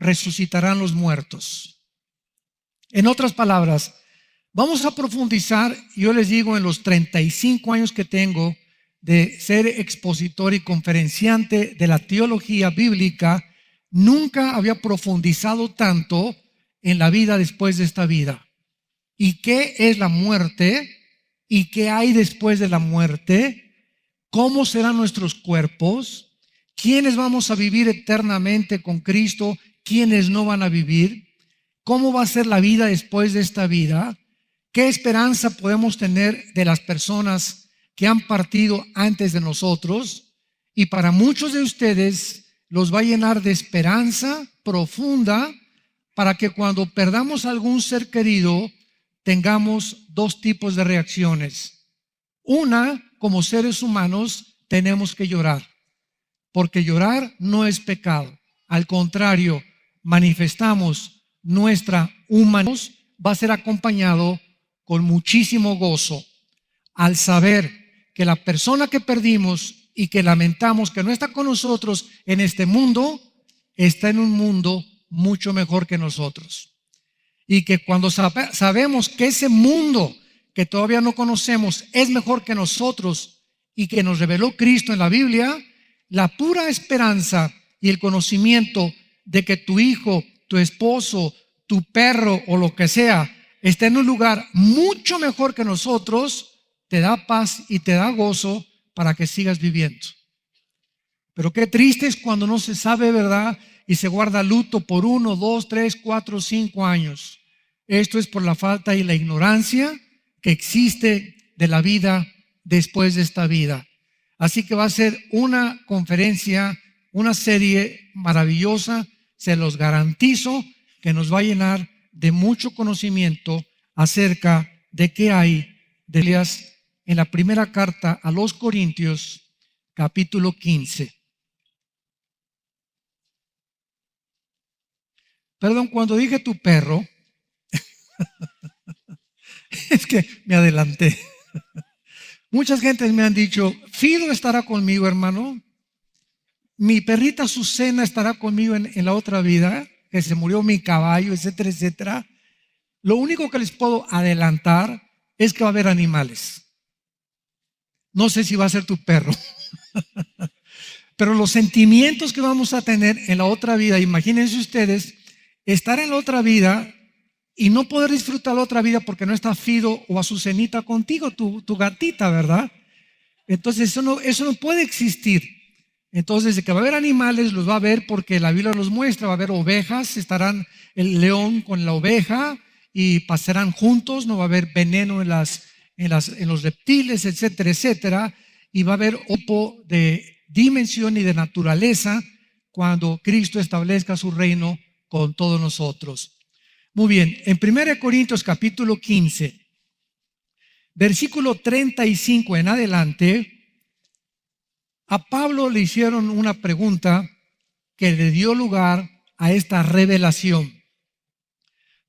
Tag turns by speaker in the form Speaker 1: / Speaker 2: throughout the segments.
Speaker 1: resucitarán los muertos? En otras palabras, vamos a profundizar. Yo les digo, en los 35 años que tengo de ser expositor y conferenciante de la teología bíblica, nunca había profundizado tanto en la vida después de esta vida. ¿Y qué es la muerte? ¿Y qué hay después de la muerte? ¿Cómo serán nuestros cuerpos? ¿Quiénes vamos a vivir eternamente con Cristo? ¿Quiénes no van a vivir? ¿Cómo va a ser la vida después de esta vida? ¿Qué esperanza podemos tener de las personas que han partido antes de nosotros? Y para muchos de ustedes los va a llenar de esperanza profunda, para que cuando perdamos algún ser querido tengamos dos tipos de reacciones. Una, como seres humanos tenemos que llorar, porque llorar no es pecado. Al contrario, manifestamos nuestra humanidad. Va a ser acompañado con muchísimo gozo al saber que la persona que perdimos y que lamentamos que no está con nosotros en este mundo, está en un mundo mucho mejor que nosotros. Y que cuando sabemos que ese mundo que todavía no conocemos es mejor que nosotros y que nos reveló Cristo en la Biblia, la pura esperanza y el conocimiento de que tu hijo, tu esposo, tu perro o lo que sea está en un lugar mucho mejor que nosotros, te da paz y te da gozo para que sigas viviendo. Pero qué triste es cuando no se sabe, ¿verdad? Y se guarda luto por 1, 2, 3, 4, 5 años. Esto es por la falta y la ignorancia que existe de la vida después de esta vida. Así que va a ser una conferencia, una serie maravillosa. Se los garantizo que nos va a llenar de mucho conocimiento acerca de qué hay de Elías en la primera carta a los Corintios, capítulo 15. Perdón, cuando dije tu perro, es que me adelanté. Muchas gentes me han dicho, Fido estará conmigo, hermano. Mi perrita Azucena estará conmigo en la otra vida, que se murió mi caballo, etcétera, etcétera. Lo único que les puedo adelantar es que va a haber animales. No sé si va a ser tu perro. Pero los sentimientos que vamos a tener en la otra vida, imagínense ustedes, estar en la otra vida y no poder disfrutar la otra vida porque no está Fido o Azucenita contigo, tu gatita, ¿verdad? Entonces eso no puede existir. Entonces, de que va a haber animales, los va a haber porque la Biblia los muestra. Va a haber ovejas, estarán el león con la oveja y pasarán juntos. No va a haber veneno en los reptiles, etcétera, etcétera. Y va a haber un tipo de dimensión y de naturaleza cuando Cristo establezca su reino con todos nosotros. Muy bien, en 1 Corintios capítulo 15, versículo 35 en adelante, a Pablo le hicieron una pregunta que le dio lugar a esta revelación.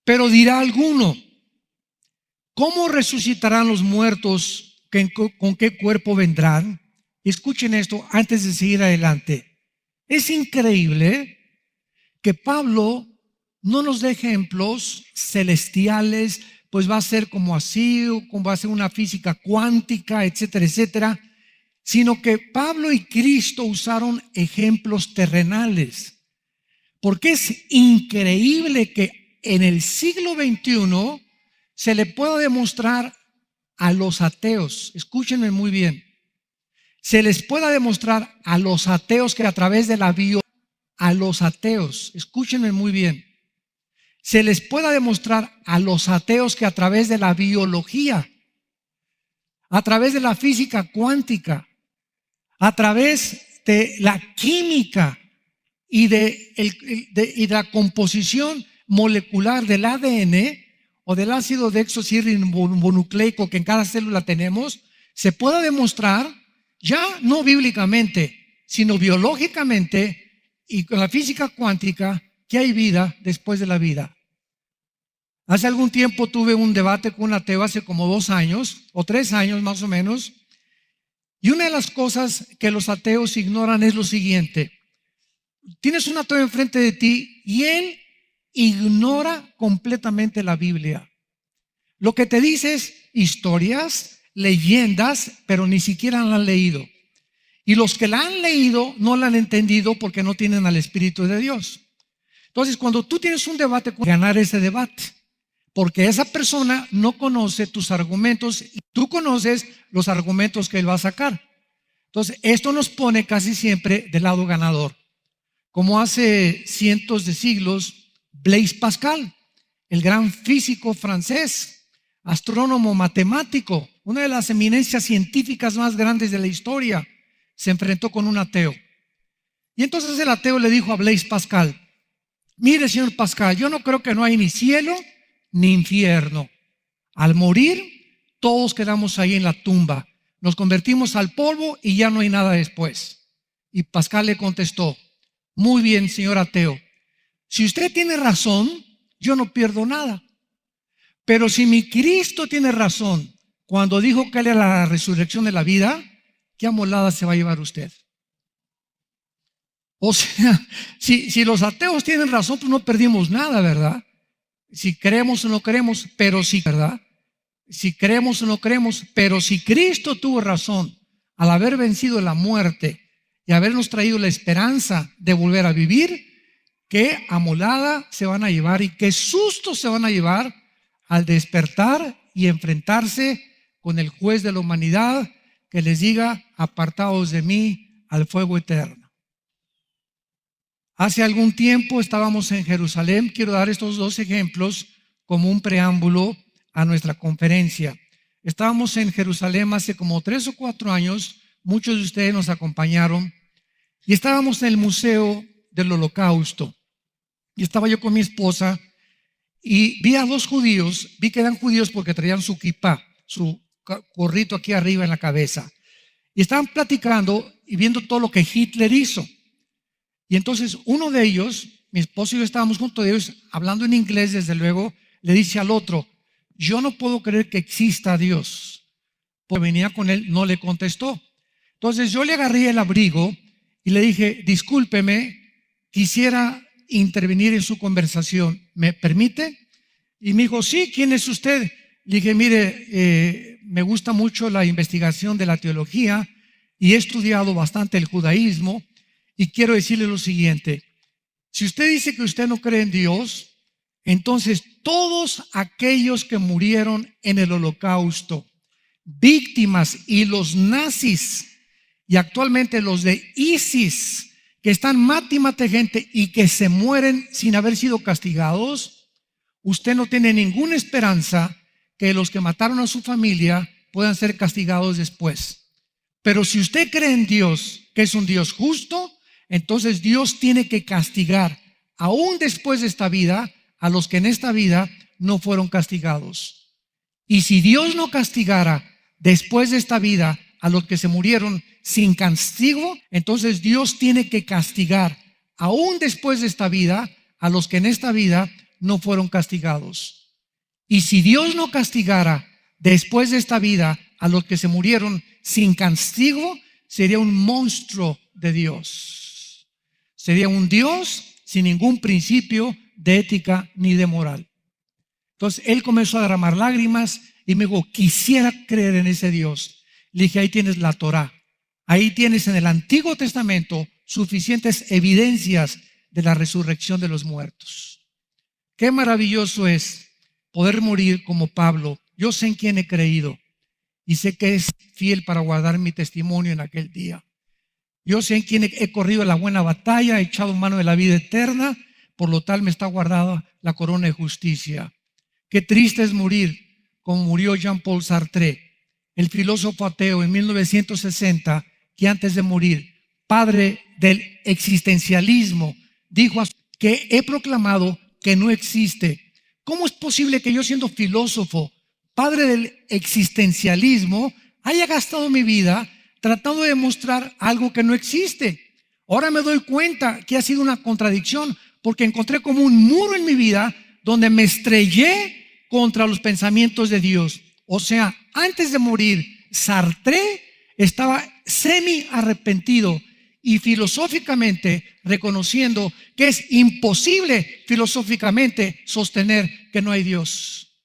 Speaker 1: Pero dirá alguno, ¿cómo resucitarán los muertos? ¿Con qué cuerpo vendrán? Escuchen esto antes de seguir adelante. Es increíble que Pablo no nos dé ejemplos celestiales, pues va a ser como así, o como va a ser una física cuántica, etcétera, etcétera, sino que Pablo y Cristo usaron ejemplos terrenales. Porque es increíble que en el siglo XXI se le pueda demostrar a los ateos, escúchenme muy bien, se les pueda demostrar a los ateos que a través de la escúchenme muy bien, se les pueda demostrar a los ateos que a través de la biología, a través de la física cuántica, a través de la química y de la composición molecular del ADN o del ácido desoxirribonucleico que en cada célula tenemos, se pueda demostrar ya no bíblicamente, sino biológicamente y con la física cuántica que hay vida después de la vida. Hace algún tiempo tuve un debate con un ateo, hace como 2 años o 3 años más o menos, y una de las cosas que los ateos ignoran es lo siguiente: tienes un ateo enfrente de ti y él ignora completamente la Biblia. Lo que te dice es historias, leyendas, pero ni siquiera la han leído. Y los que la han leído no la han entendido porque no tienen al Espíritu de Dios. Entonces, cuando tú tienes un debate, ganar ese debate, porque esa persona no conoce tus argumentos y tú conoces los argumentos que él va a sacar. Entonces, esto nos pone casi siempre del lado ganador. Como hace cientos de siglos, Blaise Pascal, el gran físico francés, astrónomo matemático, una de las eminencias científicas más grandes de la historia, se enfrentó con un ateo. Y entonces el ateo le dijo a Blaise Pascal: mire, señor Pascal, yo no creo que no hay ni cielo ni infierno. Al morir, todos quedamos ahí en la tumba. Nos convertimos al polvo y ya no hay nada después. Y Pascal le contestó: muy bien, señor ateo. Si usted tiene razón, yo no pierdo nada. Pero si mi Cristo tiene razón cuando dijo que él era la resurrección de la vida, ¿qué amolada se va a llevar usted? O sea, si los ateos tienen razón, pues no perdimos nada, ¿verdad? Si creemos o no creemos, pero sí, ¿verdad? Si creemos o no creemos, pero si Cristo tuvo razón al haber vencido la muerte y habernos traído la esperanza de volver a vivir, qué amolada se van a llevar y qué susto se van a llevar al despertar y enfrentarse con el juez de la humanidad que les diga: apartados de mí al fuego eterno. Hace algún tiempo estábamos en Jerusalén. Quiero dar estos dos ejemplos como un preámbulo a nuestra conferencia. Estábamos en Jerusalén hace como 3 o 4 años. Muchos de ustedes nos acompañaron. Y estábamos en el Museo del Holocausto. Y estaba yo con mi esposa y vi a 2 judíos. Vi que eran judíos porque traían su kipá, su gorrito aquí arriba en la cabeza. Y estaban platicando y viendo todo lo que Hitler hizo. Y entonces uno de ellos, mi esposo y yo estábamos junto de ellos, hablando en inglés desde luego, le dice al otro: yo no puedo creer que exista Dios. Porque venía con él, no le contestó. Entonces yo le agarré el abrigo y le dije: discúlpeme, quisiera intervenir en su conversación, ¿me permite? Y me dijo: sí, ¿quién es usted? Le dije: mire, me gusta mucho la investigación de la teología y he estudiado bastante el judaísmo. Y quiero decirle lo siguiente: si usted dice que usted no cree en Dios, entonces todos aquellos que murieron en el Holocausto, víctimas, y los nazis, y actualmente los de ISIS, que están mate y mate gente y que se mueren sin haber sido castigados, usted no tiene ninguna esperanza que los que mataron a su familia puedan ser castigados después. Pero si usted cree en Dios, que es un Dios justo, entonces Dios tiene que castigar aún después de esta vida a los que en esta vida no fueron castigados. Y si Dios no castigara después de esta vida a los que se murieron sin castigo, entonces Dios tiene que castigar aún después de esta vida a los que en esta vida no fueron castigados. Y si Dios no castigara después de esta vida a los que se murieron sin castigo, sería un monstruo de Dios. Sería un Dios sin ningún principio de ética ni de moral. Entonces él comenzó a derramar lágrimas y me dijo: quisiera creer en ese Dios. Le dije: ahí tienes la Torá. Ahí tienes en el Antiguo Testamento suficientes evidencias de la resurrección de los muertos. Qué maravilloso es poder morir como Pablo. Yo sé en quién he creído y sé que es fiel para guardar mi testimonio en aquel día. Yo sé en quién he corrido la buena batalla, he echado mano de la vida eterna, por lo tal me está guardada la corona de justicia. Qué triste es morir como murió Jean-Paul Sartre, el filósofo ateo en 1960, que antes de morir, padre del existencialismo, dijo que he proclamado que no existe. ¿Cómo es posible que yo, siendo filósofo, padre del existencialismo, haya gastado mi vida tratando de demostrar algo que no existe? Ahora me doy cuenta que ha sido una contradicción, porque encontré como un muro en mi vida donde me estrellé contra los pensamientos de Dios. O sea, antes de morir, Sartre estaba semi arrepentido y filosóficamente reconociendo que es imposible filosóficamente sostener que no hay Dios.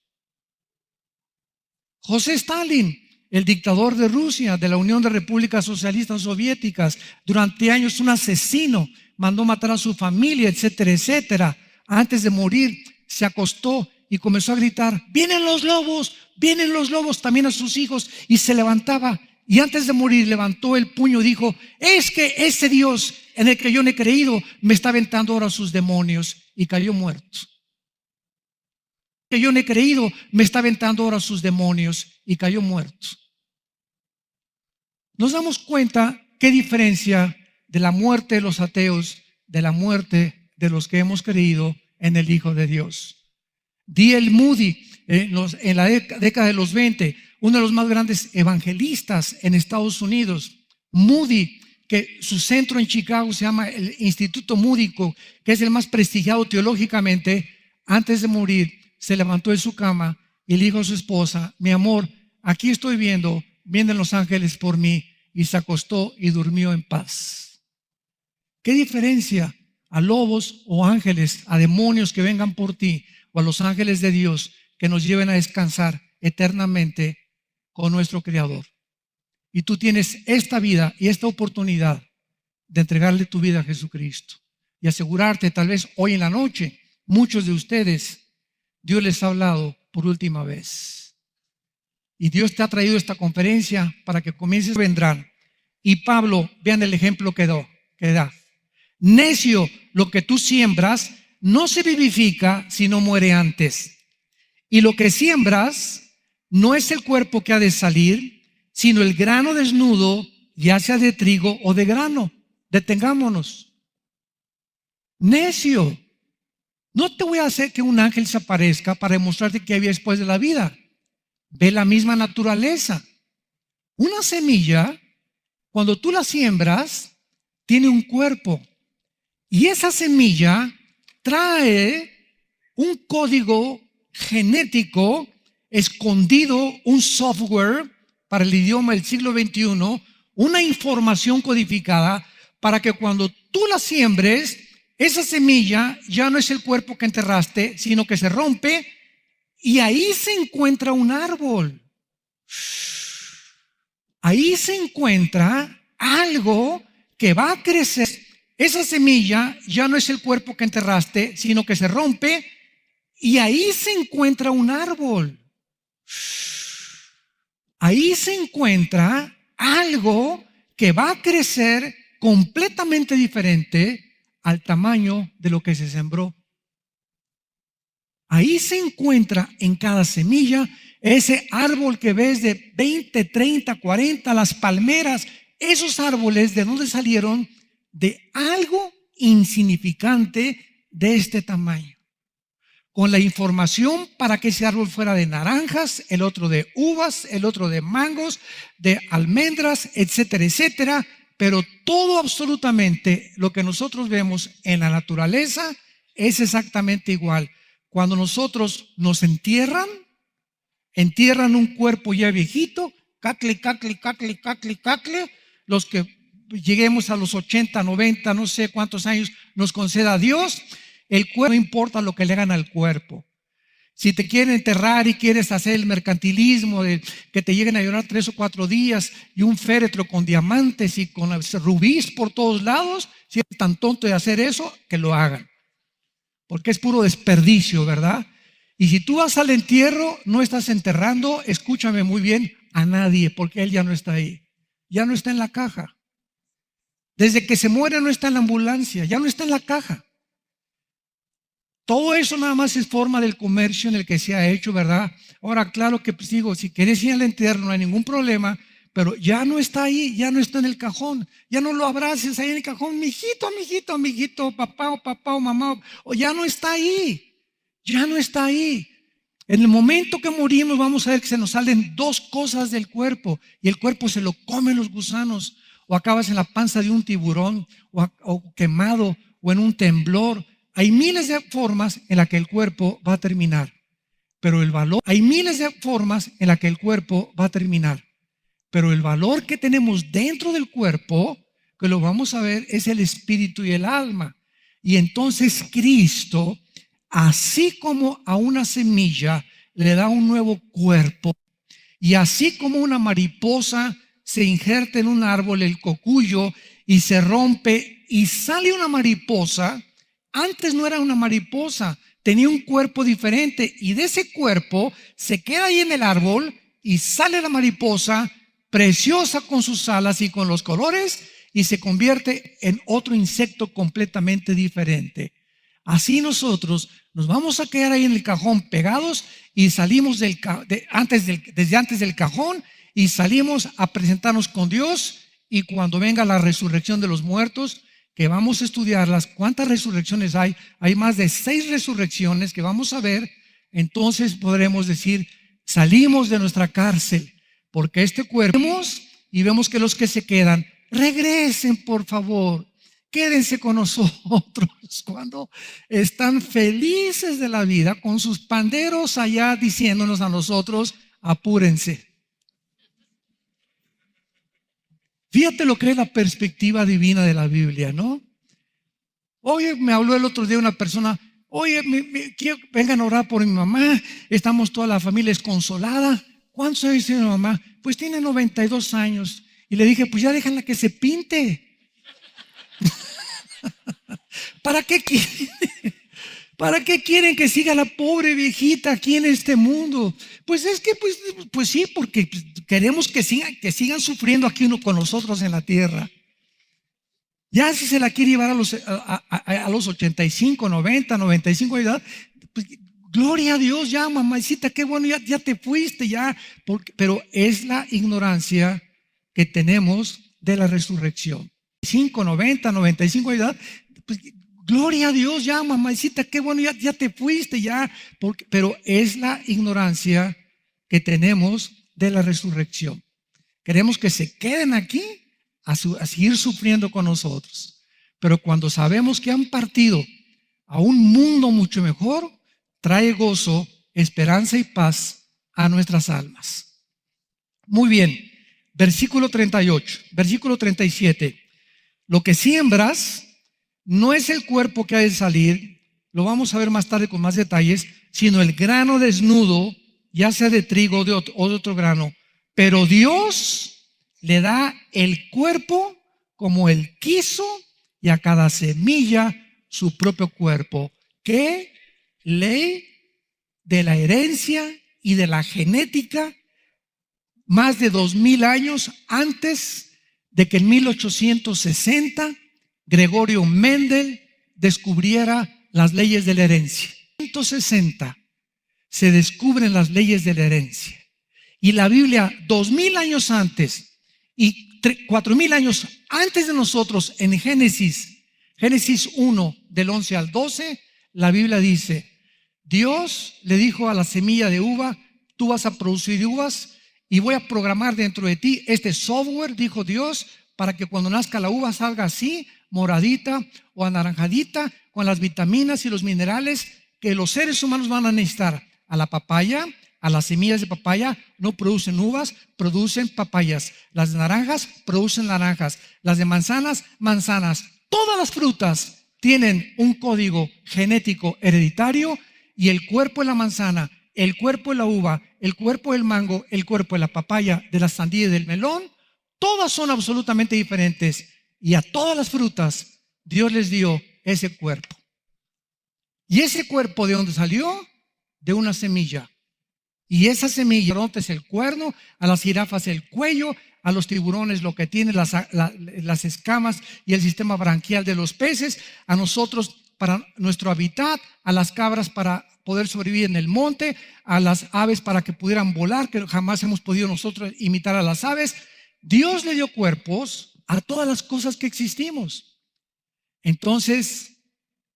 Speaker 1: José Stalin, el dictador de Rusia, de la Unión de Repúblicas Socialistas Soviéticas, durante años un asesino, mandó matar a su familia, etcétera, etcétera. Antes de morir, se acostó y comenzó a gritar: vienen los lobos, también a sus hijos, y se levantaba. Y antes de morir levantó el puño y dijo: es que ese Dios en el que yo no he creído me está aventando ahora sus demonios, y cayó muerto. Que yo no he creído me está aventando ahora sus demonios, y cayó muerto. Nos damos cuenta qué diferencia de la muerte de los ateos de la muerte de los que hemos creído en el Hijo de Dios. D.L. Moody, en la década de los 20, uno de los más grandes evangelistas en Estados Unidos. Moody, que su centro en Chicago se llama el Instituto Moody, que es el más prestigiado teológicamente, antes de morir se levantó de su cama y le dijo a su esposa: mi amor, aquí estoy vienen los ángeles por mí, y se acostó y durmió en paz. ¿Qué diferencia a lobos o ángeles, a demonios que vengan por ti, o a los ángeles de Dios que nos lleven a descansar eternamente con nuestro Creador? Y tú tienes esta vida y esta oportunidad de entregarle tu vida a Jesucristo y asegurarte, tal vez hoy en la noche, muchos de ustedes, Dios les ha hablado por última vez. Y Dios te ha traído esta conferencia para que comiences, vendrán. Y Pablo, vean el ejemplo que da. Necio, lo que tú siembras no se vivifica si no muere antes. Y lo que siembras no es el cuerpo que ha de salir, sino el grano desnudo, ya sea de trigo o de grano. Detengámonos. Necio, no te voy a hacer que un ángel se aparezca para demostrarte que había después de la vida. Ve la misma naturaleza. Una semilla, cuando tú la siembras, tiene un cuerpo. Y esa semilla trae un código genético escondido, un software para el idioma del siglo XXI, una información codificada para que cuando tú la siembres, esa semilla ya no es el cuerpo que enterraste, sino que se rompe y ahí se encuentra un árbol. Ahí se encuentra algo que va a crecer. Esa semilla ya no es el cuerpo que enterraste, sino que se rompe y ahí se encuentra un árbol. Ahí se encuentra algo que va a crecer completamente diferente al tamaño de lo que se sembró. Ahí se encuentra en cada semilla ese árbol que ves de 20, 30, 40, las palmeras. Esos árboles, ¿de dónde salieron? De algo insignificante de este tamaño, con la información para que ese árbol fuera de naranjas, el otro de uvas, el otro de mangos, de almendras, etcétera, etcétera. Pero todo, absolutamente lo que nosotros vemos en la naturaleza es exactamente igual. Cuando nosotros nos entierran un cuerpo ya viejito, cacle, los que lleguemos a los 80, 90, no sé cuántos años nos conceda Dios, el cuerpo, no importa lo que le hagan al cuerpo. Si te quieren enterrar y quieres hacer el mercantilismo de que te lleguen a llorar 3 o 4 días y un féretro con diamantes y con rubíes por todos lados, si eres tan tonto de hacer eso, que lo hagan. Porque es puro desperdicio, ¿verdad? Y si tú vas al entierro, no estás enterrando, escúchame muy bien, a nadie, porque él ya no está ahí. Ya no está en la caja. Desde que se muere no está en la ambulancia, ya no está en la caja. Todo eso nada más es forma del comercio en el que se ha hecho, ¿verdad? Ahora, claro que pues digo, si quieres ir al entierro no hay ningún problema, pero ya no está ahí, ya no está en el cajón, ya no lo abraces ahí en el cajón, mijito, papá o mamá, o ya no está ahí, ya no está ahí. En el momento que morimos vamos a ver que se nos salen 2 cosas del cuerpo y el cuerpo se lo comen los gusanos, o acabas en la panza de un tiburón, o quemado, o en un temblor. Hay miles de formas en las que el cuerpo va a terminar, pero el valor que tenemos dentro del cuerpo que lo vamos a ver, es el espíritu y el alma. Y entonces Cristo, así como a una semilla le da un nuevo cuerpo, y así como una mariposa se injerta en un árbol, el cocuyo, y se rompe y sale una mariposa, antes no era una mariposa, tenía un cuerpo diferente, y de ese cuerpo se queda ahí en el árbol y sale la mariposa preciosa con sus alas y con los colores, y se convierte en otro insecto completamente diferente. Así nosotros nos vamos a quedar ahí en el cajón pegados y salimos desde antes del cajón, y salimos a presentarnos con Dios. Y cuando venga la resurrección de los muertos, que vamos a estudiarlas, ¿cuántas resurrecciones hay? Hay más de 6 resurrecciones que vamos a ver. Entonces podremos decir, salimos de nuestra cárcel, porque este cuerpo, y vemos que los que se quedan, regresen por favor, quédense con nosotros cuando están felices de la vida, con sus panderos allá diciéndonos a nosotros, apúrense. Fíjate lo que es la perspectiva divina de la Biblia, ¿no? Oye, me habló el otro día una persona, oye, quiero que vengan a orar por mi mamá, estamos toda la familia desconsolada. ¿Cuántos años tiene mi mamá? Pues tiene 92 años. Y le dije, pues ya déjenla que se pinte. ¿Para qué quieren? ¿Para qué quieren que siga la pobre viejita aquí en este mundo? Pues es que, pues sí, porque queremos que sigan sufriendo aquí uno con nosotros en la tierra. Ya si se la quiere llevar a los 85, 90, 95 de edad, pues, gloria a Dios, ya mamacita, qué bueno, ya te fuiste, ya. Pero es la ignorancia que tenemos de la resurrección. 5, 90, 95 de edad, pues, gloria a Dios, ya mamacita, qué bueno, ya te fuiste, ya. Pero es la ignorancia que tenemos de la resurrección. Queremos que se queden aquí a seguir sufriendo con nosotros. Pero cuando sabemos que han partido a un mundo mucho mejor, trae gozo, esperanza y paz a nuestras almas. Muy bien, versículo 38, versículo 37. Lo que siembras no es el cuerpo que ha de salir, lo vamos a ver más tarde con más detalles, sino el grano desnudo, ya sea de trigo o de otro grano. Pero Dios le da el cuerpo como Él quiso, y a cada semilla su propio cuerpo. ¿Qué ley de la herencia y de la genética? Más de 2000 años antes de que en 1860 Gregorio Mendel descubriera las leyes de la herencia. En 1860 se descubren las leyes de la herencia, y la Biblia 2000 años antes y 4000 años antes de nosotros, en Génesis 1 del 11 al 12, la Biblia dice, Dios le dijo a la semilla de uva, tú vas a producir uvas y voy a programar dentro de ti este software, dijo Dios, para que cuando nazca la uva salga así, moradita o anaranjadita, con las vitaminas y los minerales que los seres humanos van a necesitar. A la papaya, a las semillas de papaya no producen uvas, producen papayas. Las de naranjas producen naranjas. Las de manzanas, manzanas. Todas las frutas tienen un código genético hereditario, y el cuerpo de la manzana, el cuerpo de la uva, el cuerpo del mango, el cuerpo de la papaya, de la sandía y del melón, todas son absolutamente diferentes, y a todas las frutas Dios les dio ese cuerpo. ¿Y ese cuerpo de dónde salió? De una semilla. Y esa semilla es el cuerno, a las jirafas el cuello, a los tiburones lo que tienen las escamas y el sistema branquial de los peces, a nosotros para nuestro hábitat, a las cabras para poder sobrevivir en el monte, a las aves para que pudieran volar, que jamás hemos podido nosotros imitar a las aves. Dios le dio cuerpos a todas las cosas que existimos. Entonces,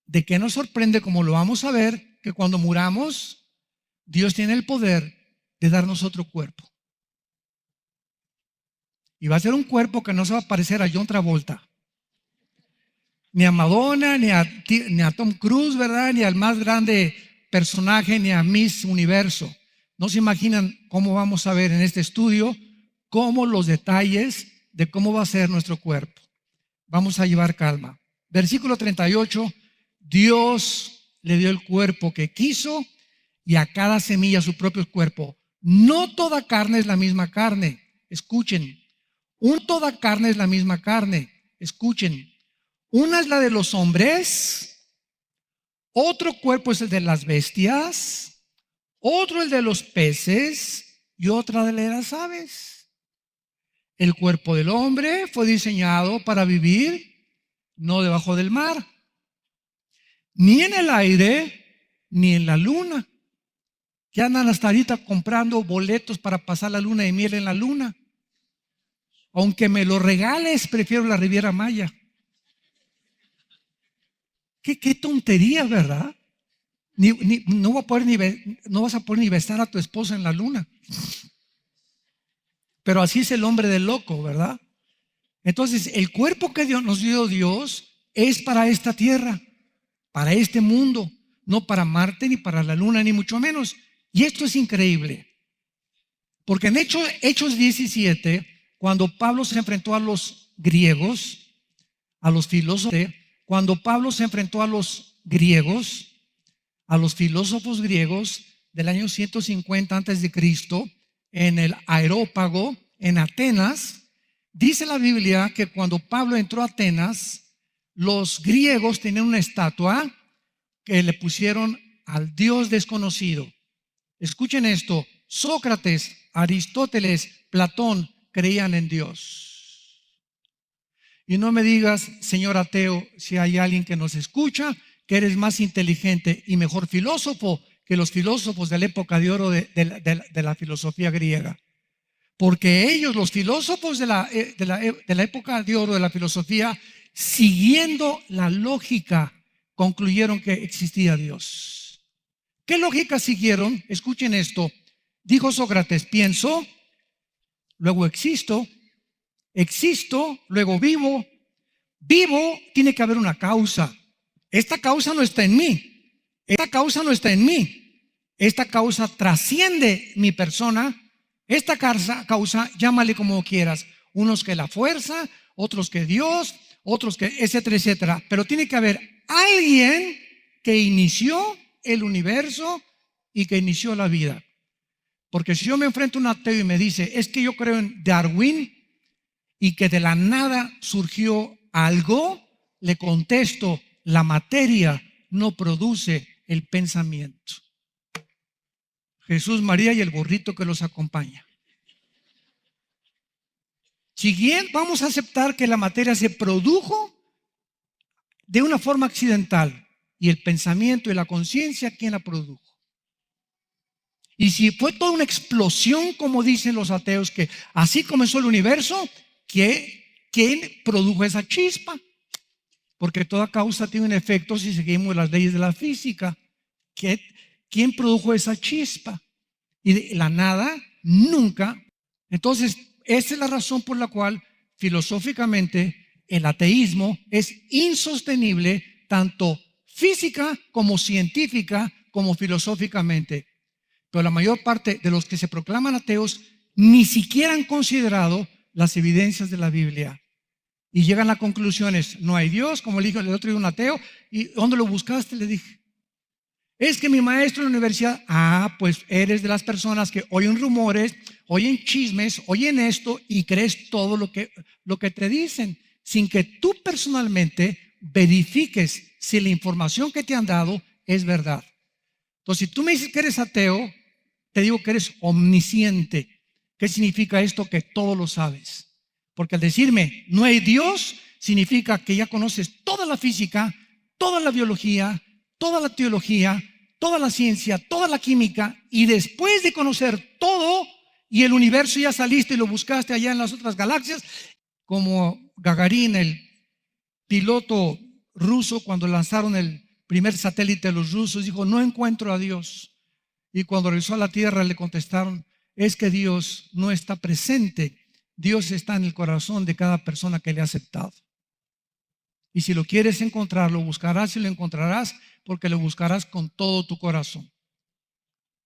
Speaker 1: ¿de qué nos sorprende, como lo vamos a ver, que cuando muramos, Dios tiene el poder de darnos otro cuerpo? Y va a ser un cuerpo que no se va a parecer a John Travolta, ni a Madonna, ni a Tom Cruise, ¿verdad? Ni al más grande personaje, ni a Miss Universo. No se imaginan cómo vamos a ver en este estudio cómo los detalles de cómo va a ser nuestro cuerpo. Vamos a llevar calma. Versículo 38, Dios le dio el cuerpo que quiso y a cada semilla su propio cuerpo. No toda carne es la misma carne. Escuchen, toda carne es la misma carne. Escuchen, una es la de los hombres, otro cuerpo es el de las bestias, otro el de los peces y otra de las aves. El cuerpo del hombre fue diseñado para vivir no debajo del mar, ni en el aire, ni en la luna. Que andan hasta ahorita comprando boletos para pasar la luna de miel en la luna. Aunque me lo regales, prefiero la Riviera Maya. Qué tontería, ¿verdad? No vas a poder ni besar a tu esposa en la luna. Pero así es el hombre de loco, ¿verdad? Entonces, el cuerpo que nos dio Dios es para esta tierra, para este mundo, no para Marte, ni para la luna, ni mucho menos. Y esto es increíble, porque en Hechos 17, cuando Pablo se enfrentó a los griegos, a los filósofos, cuando Pablo se enfrentó a los griegos, a los filósofos griegos del año 150 antes de Cristo, en el Areópago, en Atenas, dice la Biblia que cuando Pablo entró a Atenas, los griegos tenían una estatua que le pusieron al Dios desconocido. Escuchen esto, Sócrates, Aristóteles, Platón creían en Dios. Y no me digas, señor ateo, si hay alguien que nos escucha, que eres más inteligente y mejor filósofo que los filósofos de la época de oro de la filosofía griega. Porque ellos, los filósofos de la época de oro de la filosofía, siguiendo la lógica, concluyeron que existía Dios. ¿Qué lógica siguieron? Escuchen esto. Dijo Sócrates, pienso, luego existo, luego vivo. Vivo, tiene que haber una causa. Esta causa no está en mí. Esta causa no está en mí. Esta causa trasciende mi persona. Esta causa, llámale como quieras. Unos que la fuerza, otros que Dios, otros que etcétera, etcétera. Pero tiene que haber alguien que inició el universo y que inició la vida. Porque si yo me enfrento a un ateo y me dice, es que yo creo en Darwin y que de la nada surgió algo, le contesto, la materia no produce el pensamiento. Jesús, María y el burrito que los acompaña. Si bien vamos a aceptar que la materia se produjo de una forma accidental, y el pensamiento y la conciencia, ¿quién la produjo? Y si fue toda una explosión, como dicen los ateos, que así comenzó el universo, ¿quién produjo esa chispa? Porque toda causa tiene un efecto si seguimos las leyes de la física. ¿Quién produjo esa chispa? Y de la nada, nunca. Entonces, esa es la razón por la cual filosóficamente el ateísmo es insostenible, tanto física como científica como filosóficamente. Pero la mayor parte de los que se proclaman ateos ni siquiera han considerado las evidencias de la Biblia y llegan a conclusiones. No hay Dios, como le dijo el otro día un ateo. ¿Y dónde lo buscaste? Le dije, es que mi maestro en la universidad. Pues eres de las personas que oyen rumores, oyen chismes, oyen esto y crees todo lo que te dicen, sin que tú personalmente verifiques si la información que te han dado es verdad. Entonces, si tú me dices que eres ateo, te digo que eres omnisciente. ¿Qué significa esto? Que todo lo sabes. Porque al decirme no hay Dios, significa que ya conoces toda la física, toda la biología, toda la teología, toda la ciencia, toda la química, y después de conocer todo y el universo, ya saliste y lo buscaste allá en las otras galaxias, como Gagarin, el piloto ruso, cuando lanzaron el primer satélite de los rusos, dijo, no encuentro a Dios. Y cuando regresó a la tierra le contestaron, es que Dios no está presente. Dios está en el corazón de cada persona que le ha aceptado. Y si lo quieres encontrar, lo buscarás y lo encontrarás, porque lo buscarás con todo tu corazón.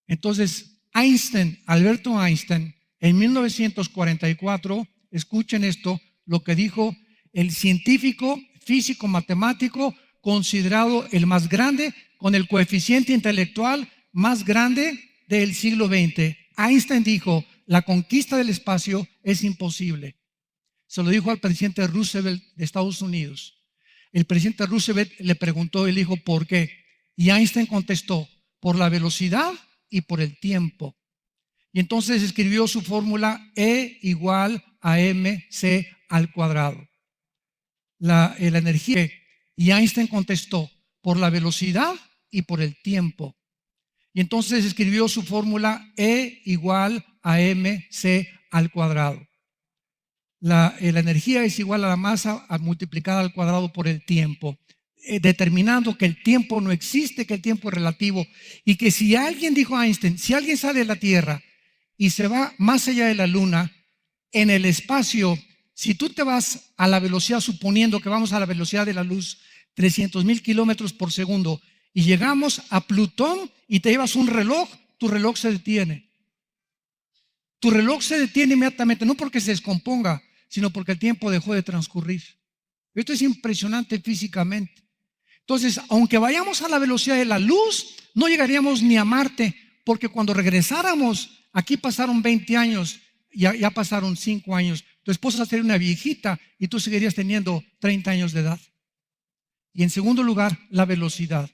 Speaker 1: Entonces, Alberto Einstein, en 1944, escuchen esto, lo que dijo el científico, físico, matemático, considerado el más grande, con el coeficiente intelectual más grande del siglo XX. Einstein dijo, la conquista del espacio es imposible. Se lo dijo al presidente Roosevelt de Estados Unidos. El presidente Roosevelt le preguntó, él dijo, ¿por qué? Y Einstein contestó, por la velocidad y por el tiempo. Y entonces escribió su fórmula E igual a mc al cuadrado. La energía. Y Einstein contestó, por la velocidad y por el tiempo. Y entonces escribió su fórmula E igual a mc al cuadrado. La energía es igual a la masa multiplicada al cuadrado por el tiempo, determinando que el tiempo no existe, que el tiempo es relativo, y que si alguien, dijo Einstein, si alguien sale de la Tierra y se va más allá de la Luna, en el espacio, si tú te vas a la velocidad, suponiendo que vamos a la velocidad de la luz, 300,000 kilómetros por segundo, y llegamos a Plutón y te llevas un reloj, tu reloj se detiene. Tu reloj se detiene inmediatamente, no porque se descomponga, sino porque el tiempo dejó de transcurrir. Esto es impresionante físicamente. Entonces, aunque vayamos a la velocidad de la luz, no llegaríamos ni a Marte, porque cuando regresáramos, aquí pasaron 20 años, ya pasaron 5 años. Tu esposa sería una viejita y tú seguirías teniendo 30 años de edad. Y en segundo lugar, la velocidad.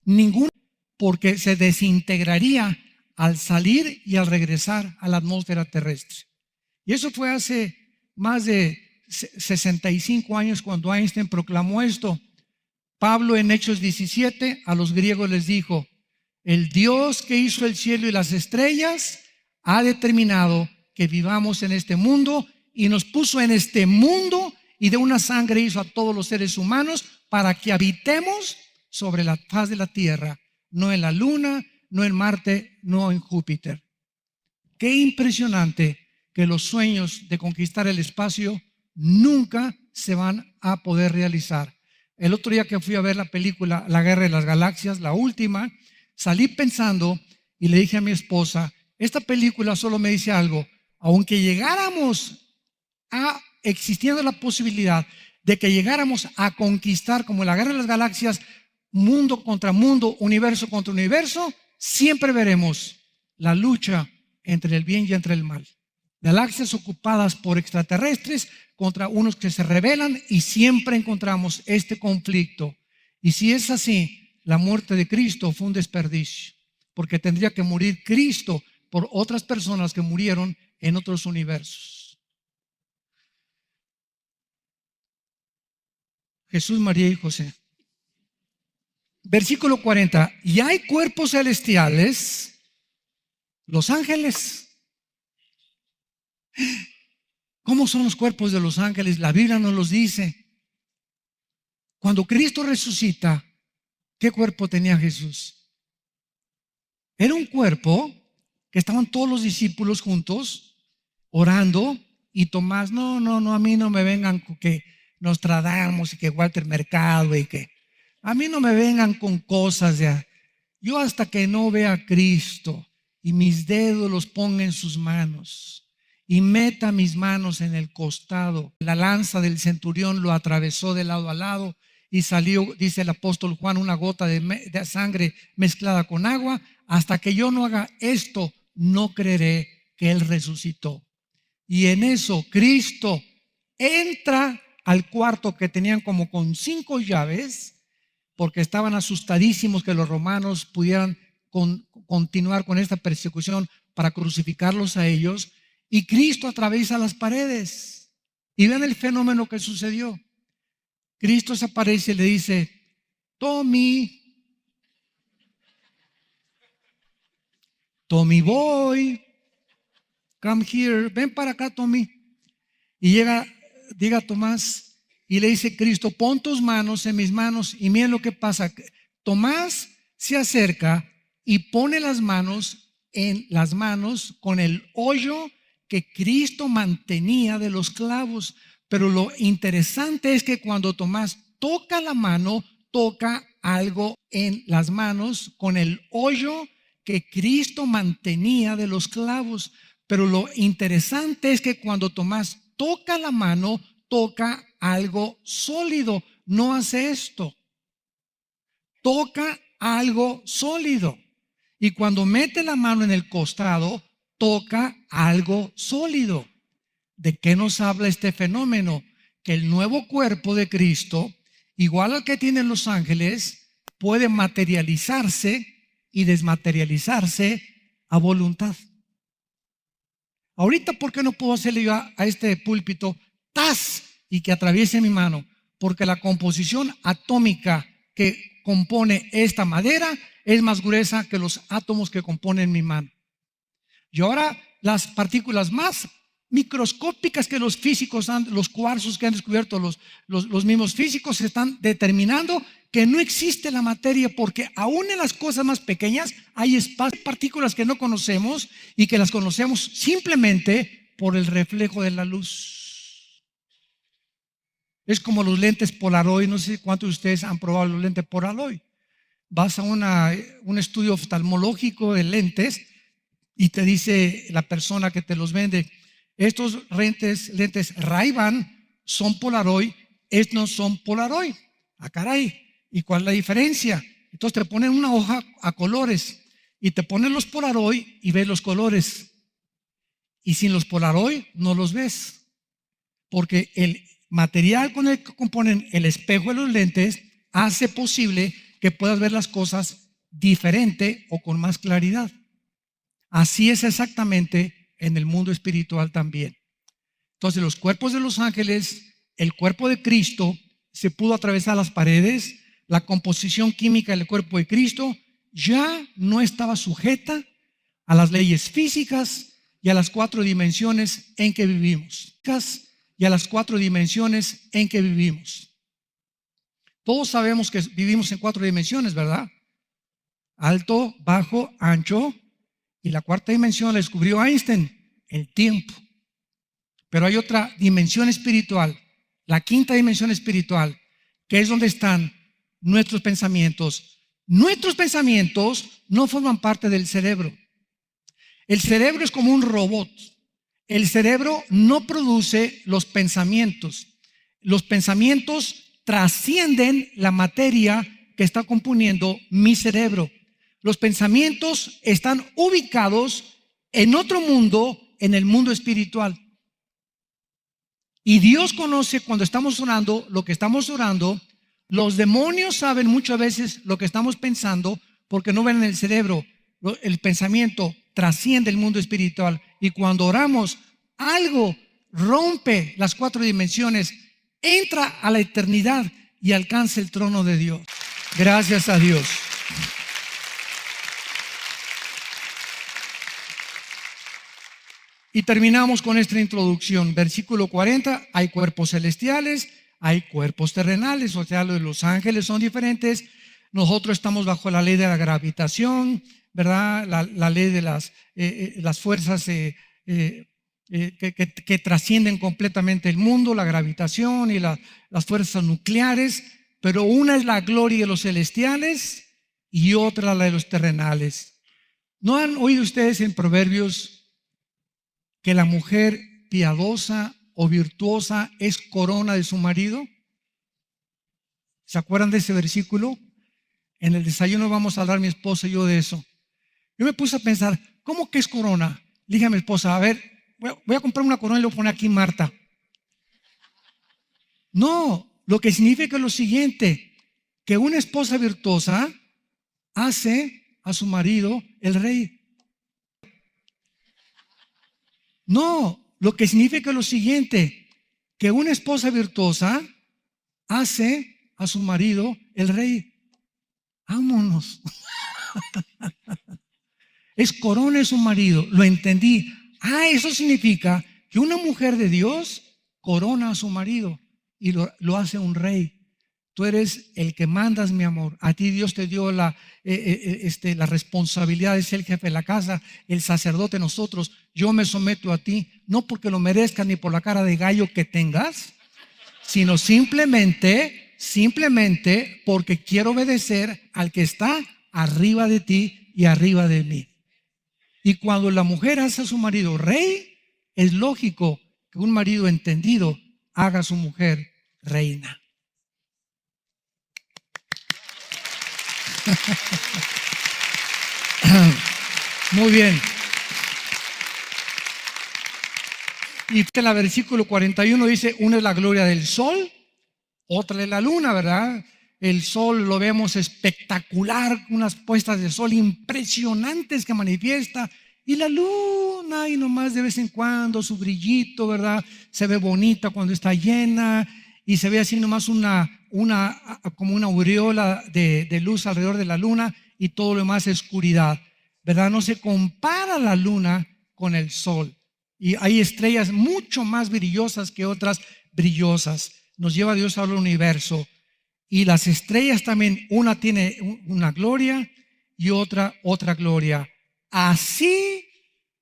Speaker 1: Ninguna, porque se desintegraría al salir y al regresar a la atmósfera terrestre. Y eso fue hace más de 65 años cuando Einstein proclamó esto. Pablo en Hechos 17 a los griegos les dijo, el Dios que hizo el cielo y las estrellas ha determinado que vivamos en este mundo y nos puso en este mundo y de una sangre hizo a todos los seres humanos para que habitemos sobre la faz de la tierra, no en la luna, no en Marte, no en Júpiter. Qué impresionante que los sueños de conquistar el espacio nunca se van a poder realizar. El otro día que fui a ver la película La Guerra de las Galaxias, la última, salí pensando y le dije a mi esposa, esta película solo me dice algo, aunque llegáramos a, existiendo la posibilidad de que llegáramos a conquistar como la Guerra de las Galaxias, mundo contra mundo, universo contra universo, siempre veremos la lucha entre el bien y entre el mal. Galaxias ocupadas por extraterrestres contra unos que se rebelan y siempre encontramos este conflicto. Y si es así, la muerte de Cristo fue un desperdicio, porque tendría que morir Cristo por otras personas que murieron en otros universos. Jesús, María y José. Versículo 40. Y hay cuerpos celestiales, los ángeles. ¿Cómo son los cuerpos de los ángeles? La Biblia nos los dice. Cuando Cristo resucita, ¿qué cuerpo tenía Jesús? Era un cuerpo que estaban todos los discípulos juntos orando y Tomás, no, a mí no me vengan con que Nostradamus y que Walter Mercado y que a mí no me vengan con cosas ya. Yo hasta que no vea a Cristo y mis dedos los ponga en sus manos y meta mis manos en el costado. La lanza del centurión lo atravesó de lado a lado y salió, dice el apóstol Juan, una gota de sangre mezclada con agua. Hasta que yo no haga esto, no creeré que Él resucitó. Y en eso Cristo entra al cuarto que tenían como con 5 llaves, porque estaban asustadísimos que los romanos pudieran continuar con esta persecución para crucificarlos a ellos. Y Cristo atraviesa las paredes. Y vean el fenómeno que sucedió. Cristo se aparece y le dice, Tommy boy, come here, ven para acá, Tommy. Y llega Tomás y le dice Cristo, pon tus manos en mis manos. Y miren lo que pasa. Tomás se acerca y pone las manos en las manos con el hoyo que Cristo mantenía de los clavos. Pero lo interesante es que cuando Tomás toca la mano, toca algo en las manos con el hoyo que Cristo mantenía de los clavos. Pero lo interesante es que cuando Tomás toca la mano, toca algo sólido. No hace esto. Toca algo sólido. Y cuando mete la mano en el costado, toca algo sólido. ¿De qué nos habla este fenómeno? Que el nuevo cuerpo de Cristo, igual al que tienen los ángeles, puede materializarse y desmaterializarse a voluntad. Ahorita, ¿por qué no puedo hacerle yo a este púlpito ¡tas! Y que atraviese mi mano? Porque la composición atómica que compone esta madera es más gruesa que los átomos que componen mi mano. Y ahora las partículas más microscópicas que los físicos, los cuarzos que han descubierto los mismos físicos, están determinando que no existe la materia, porque aún en las cosas más pequeñas hay espacios, partículas que no conocemos y que las conocemos simplemente por el reflejo de la luz. Es como los lentes Polaroid. No sé cuántos de ustedes han probado los lentes Polaroid. Vas a un estudio oftalmológico de lentes y te dice la persona que te los vende: estos lentes Ray-Ban son Polaroid, estos no son Polaroid. Ah, caray, ¿y cuál es la diferencia? Entonces te ponen una hoja a colores y te ponen los Polaroid y ves los colores. Y sin los Polaroid no los ves, porque el material con el que componen el espejo de los lentes hace posible que puedas ver las cosas diferente o con más claridad. Así es exactamente en el mundo espiritual también. Entonces, los cuerpos de los ángeles, el cuerpo de Cristo, se pudo atravesar las paredes. La composición química del cuerpo de Cristo ya no estaba sujeta a las leyes físicas y a las 4 dimensiones en que vivimos. Y a las 4 dimensiones en que vivimos. Todos sabemos que vivimos en 4 dimensiones, ¿verdad? Alto, bajo, ancho. Y la 4ª dimensión la descubrió Einstein, el tiempo. Pero hay otra dimensión espiritual, la 5ª dimensión espiritual, que es donde están nuestros pensamientos. Nuestros pensamientos no forman parte del cerebro. El cerebro es como un robot. El cerebro no produce los pensamientos. Los pensamientos trascienden la materia que está componiendo mi cerebro. Los pensamientos están ubicados en otro mundo, en el mundo espiritual. Y Dios conoce cuando estamos orando lo que estamos orando. Los demonios saben muchas veces lo que estamos pensando porque no ven en el cerebro. El pensamiento trasciende el mundo espiritual. Y cuando oramos, algo rompe las 4 dimensiones, entra a la eternidad y alcanza el trono de Dios. Gracias a Dios. Y terminamos con esta introducción. Versículo 40, hay cuerpos celestiales, hay cuerpos terrenales, o sea, los ángeles son diferentes. Nosotros estamos bajo la ley de la gravitación, ¿verdad? La ley de las fuerzas que trascienden completamente el mundo, la gravitación y las fuerzas nucleares. Pero una es la gloria de los celestiales y otra la de los terrenales. ¿No han oído ustedes en Proverbios que la mujer piadosa o virtuosa es corona de su marido? ¿Se acuerdan de ese versículo? En el desayuno vamos a hablar mi esposa y yo de eso. Yo me puse a pensar, ¿cómo que es corona? Le dije a mi esposa, a ver, voy a comprar una corona y le voy a poner aquí Marta. No, lo que significa es lo siguiente, que una esposa virtuosa hace a su marido el rey. No, lo que significa es lo siguiente, que una esposa virtuosa hace a su marido el rey. Vámonos. Es corona de su marido, lo entendí. Eso significa que una mujer de Dios corona a su marido y lo hace un rey. Tú eres el que mandas, mi amor. A ti Dios te dio la responsabilidad de ser el jefe de la casa, el sacerdote. Nosotros, yo me someto a ti, no porque lo merezcas ni por la cara de gallo que tengas, sino simplemente porque quiero obedecer al que está arriba de ti y arriba de mí. Y cuando la mujer hace a su marido rey, es lógico que un marido entendido haga a su mujer reina. Muy bien. Y en el versículo 41 dice, una es la gloria del sol, otra es la luna, ¿verdad? El sol lo vemos espectacular, unas puestas de sol impresionantes que manifiesta. Y la luna, y nomás de vez en cuando su brillito, ¿verdad? Se ve bonita cuando está llena y se ve así nomás como una aureola de luz alrededor de la luna y todo lo demás es oscuridad, ¿verdad? No se compara la luna con el sol. Y hay estrellas mucho más brillosas que otras brillosas. Nos lleva Dios al universo. Y las estrellas también, una tiene una gloria y otra gloria. Así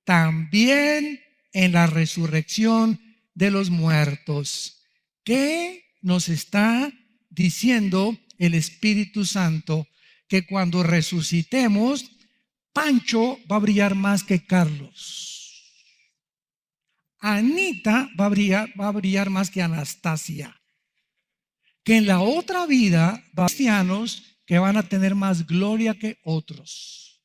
Speaker 1: también en la resurrección de los muertos. ¿Qué nos está diciendo el Espíritu Santo? Que cuando resucitemos, Pancho va a brillar más que Carlos. Anita va a brillar más que Anastasia. Que en la otra vida va a haber cristianos que van a tener más gloria que otros.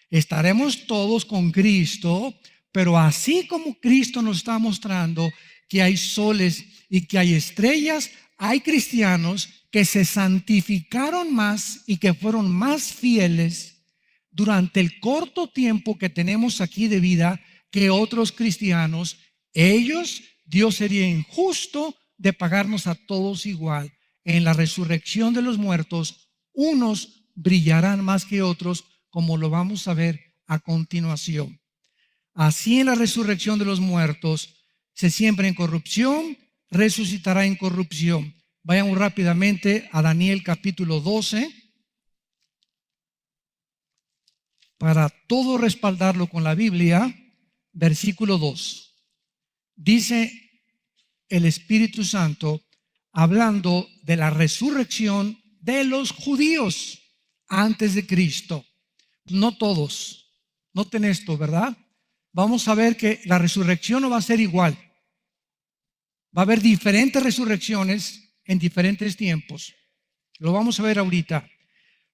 Speaker 1: Estaremos todos con Cristo, pero así como Cristo nos está mostrando que hay soles y que hay estrellas, hay cristianos que se santificaron más y que fueron más fieles durante el corto tiempo que tenemos aquí de vida que otros cristianos. Ellos, Dios sería injusto de pagarnos a todos igual. En la resurrección de los muertos, unos brillarán más que otros, como lo vamos a ver a continuación. Así en la resurrección de los muertos, se siembra en corrupción, resucitará en corrupción. Vayamos rápidamente a Daniel capítulo 12, para todo respaldarlo con la Biblia, versículo 2. Dice el Espíritu Santo, hablando de la resurrección de los judíos antes de Cristo. No todos, noten esto, ¿verdad? Vamos a ver que la resurrección no va a ser igual. Va a haber diferentes resurrecciones en diferentes tiempos. Lo vamos a ver ahorita.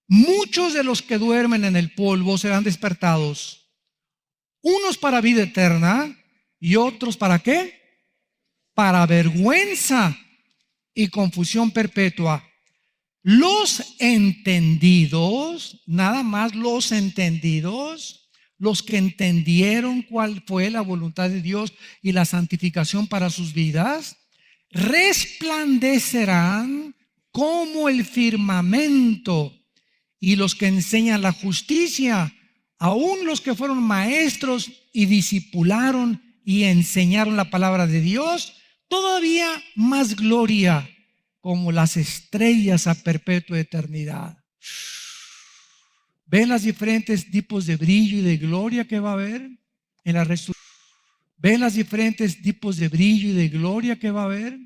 Speaker 1: Muchos de los que duermen en el polvo serán despertados, unos para vida eterna y otros ¿para qué? Para vergüenza y confusión perpetua. Los entendidos, nada más los entendidos, los que entendieron cuál fue la voluntad de Dios y la santificación para sus vidas, resplandecerán como el firmamento. Y los que enseñan la justicia, aún los que fueron maestros y discipularon y enseñaron la palabra de Dios, todavía más gloria, como las estrellas a perpetua eternidad. ¿Ven los diferentes tipos de brillo y de gloria que va a haber en la resurrección? ¿Ven los diferentes tipos de brillo y de gloria que va a haber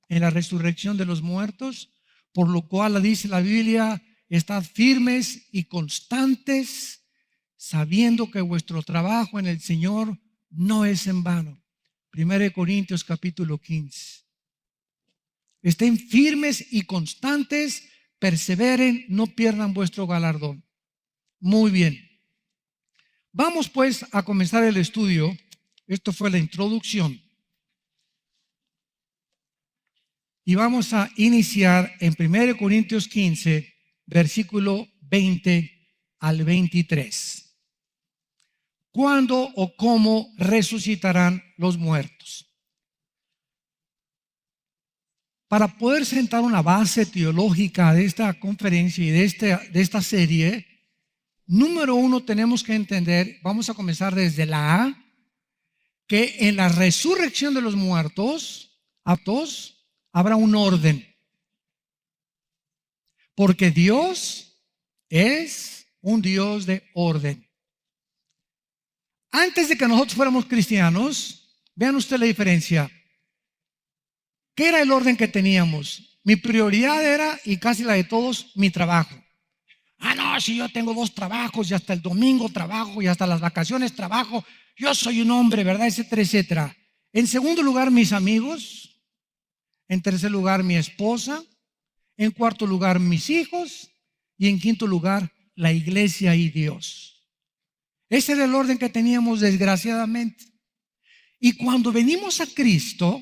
Speaker 1: en la resurrección de los muertos? Por lo cual dice la Biblia, estad firmes y constantes, sabiendo que vuestro trabajo en el Señor no es en vano. 1 Corintios capítulo 15. Estén firmes y constantes, perseveren, no pierdan vuestro galardón. Muy bien. Vamos pues a comenzar el estudio. Esto fue la introducción. Y vamos a iniciar en 1 Corintios 15, versículo 20 al 23. ¿Cuándo o cómo resucitarán los muertos? Para poder sentar una base teológica de esta conferencia y de esta serie, número uno tenemos que entender, vamos a comenzar desde la A, que en la resurrección de los muertos, habrá un orden. Porque Dios es un Dios de orden. Antes de que nosotros fuéramos cristianos, vean ustedes la diferencia. ¿Qué era el orden que teníamos? Mi prioridad era, y casi la de todos, mi trabajo. No, si yo tengo 2 trabajos y hasta el domingo trabajo y hasta las vacaciones trabajo, yo soy un hombre, ¿verdad? Etcétera, etcétera. En segundo lugar, mis amigos. En tercer lugar, mi esposa. En cuarto lugar, mis hijos. Y en quinto lugar, la iglesia y Dios. Ese era el orden que teníamos, desgraciadamente. Y cuando venimos a Cristo,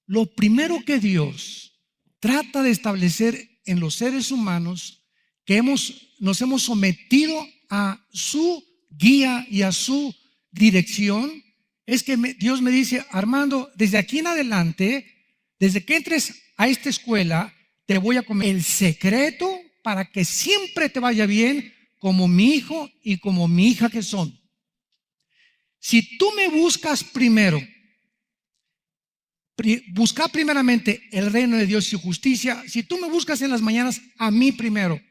Speaker 1: lo primero que Dios trata de establecer en los seres humanos, que nos hemos sometido a su guía y a su dirección, es que Dios me dice: Armando, desde aquí en adelante, desde que entres a esta escuela, te voy a comer el secreto para que siempre te vaya bien, como mi hijo y como mi hija que son. Si tú me buscas primero, busca primeramente el reino de Dios y su justicia. Si tú me buscas en las mañanas, a mí primero.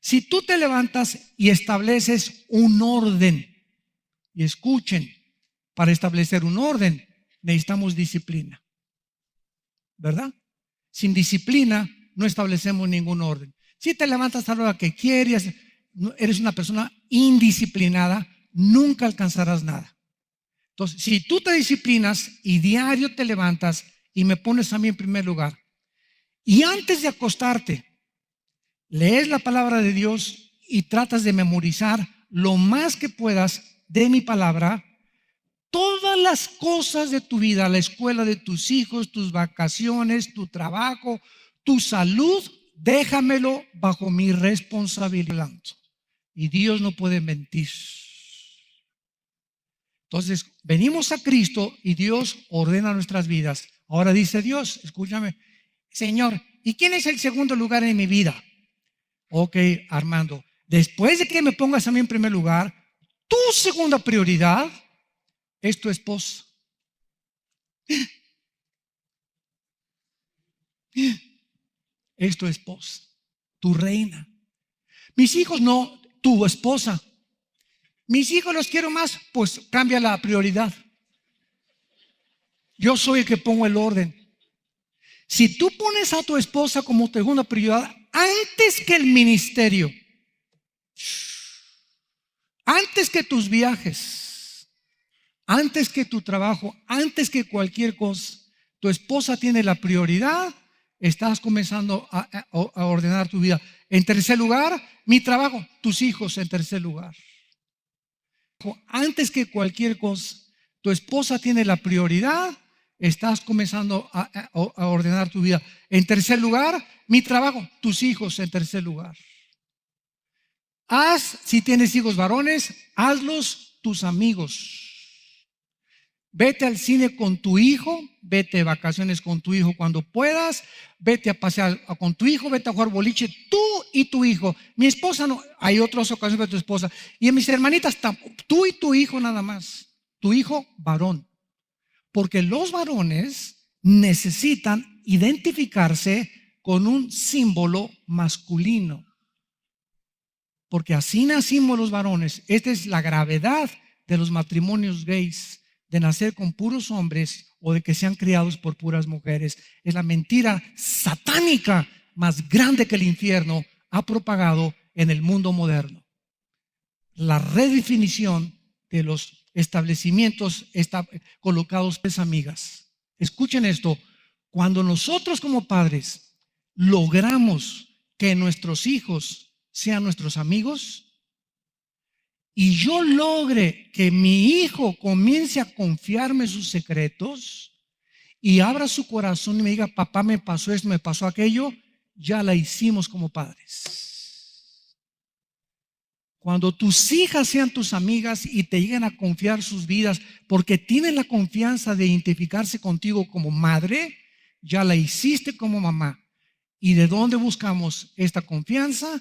Speaker 1: Si tú te levantas y estableces un orden, y escuchen, para establecer un orden necesitamos disciplina, ¿verdad? Sin disciplina no establecemos ningún orden. Si te levantas a la hora que quieres, eres una persona indisciplinada, nunca alcanzarás nada. Entonces, si tú te disciplinas y diario te levantas y me pones a mí en primer lugar, y antes de acostarte lees la palabra de Dios y tratas de memorizar lo más que puedas de mi palabra, todas las cosas de tu vida, la escuela de tus hijos, tus vacaciones, tu trabajo, tu salud, déjamelo bajo mi responsabilidad. Y Dios no puede mentir. Entonces, venimos a Cristo y Dios ordena nuestras vidas. Ahora dice Dios, escúchame, Señor, ¿y quién es el segundo lugar en mi vida? Ok, Armando, después de que me pongas a mí en primer lugar, tu segunda prioridad es tu esposa. Es tu esposa, tu reina. Mis hijos no, tu esposa. Mis hijos los quiero más, pues cambia la prioridad. Yo soy el que pongo el orden. Si tú pones a tu esposa como segunda prioridad antes que el ministerio, antes que tus viajes, antes que tu trabajo, antes que cualquier cosa, tu esposa tiene la prioridad, estás comenzando a ordenar tu vida. En tercer lugar, mi trabajo, tus hijos en tercer lugar. Antes que cualquier cosa, tu esposa tiene la prioridad, estás comenzando a ordenar tu vida. En tercer lugar, mi trabajo, tus hijos en tercer lugar. Si tienes hijos varones, hazlos tus amigos. Vete al cine con tu hijo, vete de vacaciones con tu hijo cuando puedas, vete a pasear con tu hijo, vete a jugar boliche, tú y tu hijo. Mi esposa no, hay otras ocasiones de tu esposa. Y en mis hermanitas, tú y tu hijo nada más, tu hijo varón. Porque los varones necesitan identificarse con un símbolo masculino. Porque así nacimos los varones. Esta es la gravedad de los matrimonios gays, de nacer con puros hombres o de que sean criados por puras mujeres. Es la mentira satánica más grande que el infierno ha propagado en el mundo moderno. La redefinición de los establecimientos colocados por amigas. Escuchen esto: cuando nosotros como padres logramos que nuestros hijos sean nuestros amigos, y yo logre que mi hijo comience a confiarme sus secretos y abra su corazón y me diga: papá, me pasó esto, me pasó aquello, ya la hicimos como padres. Cuando tus hijas sean tus amigas y te lleguen a confiar sus vidas porque tienen la confianza de identificarse contigo como madre, ya la hiciste como mamá. ¿Y de dónde buscamos esta confianza?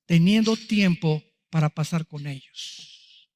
Speaker 1: Teniendo tiempo para pasar con ellos.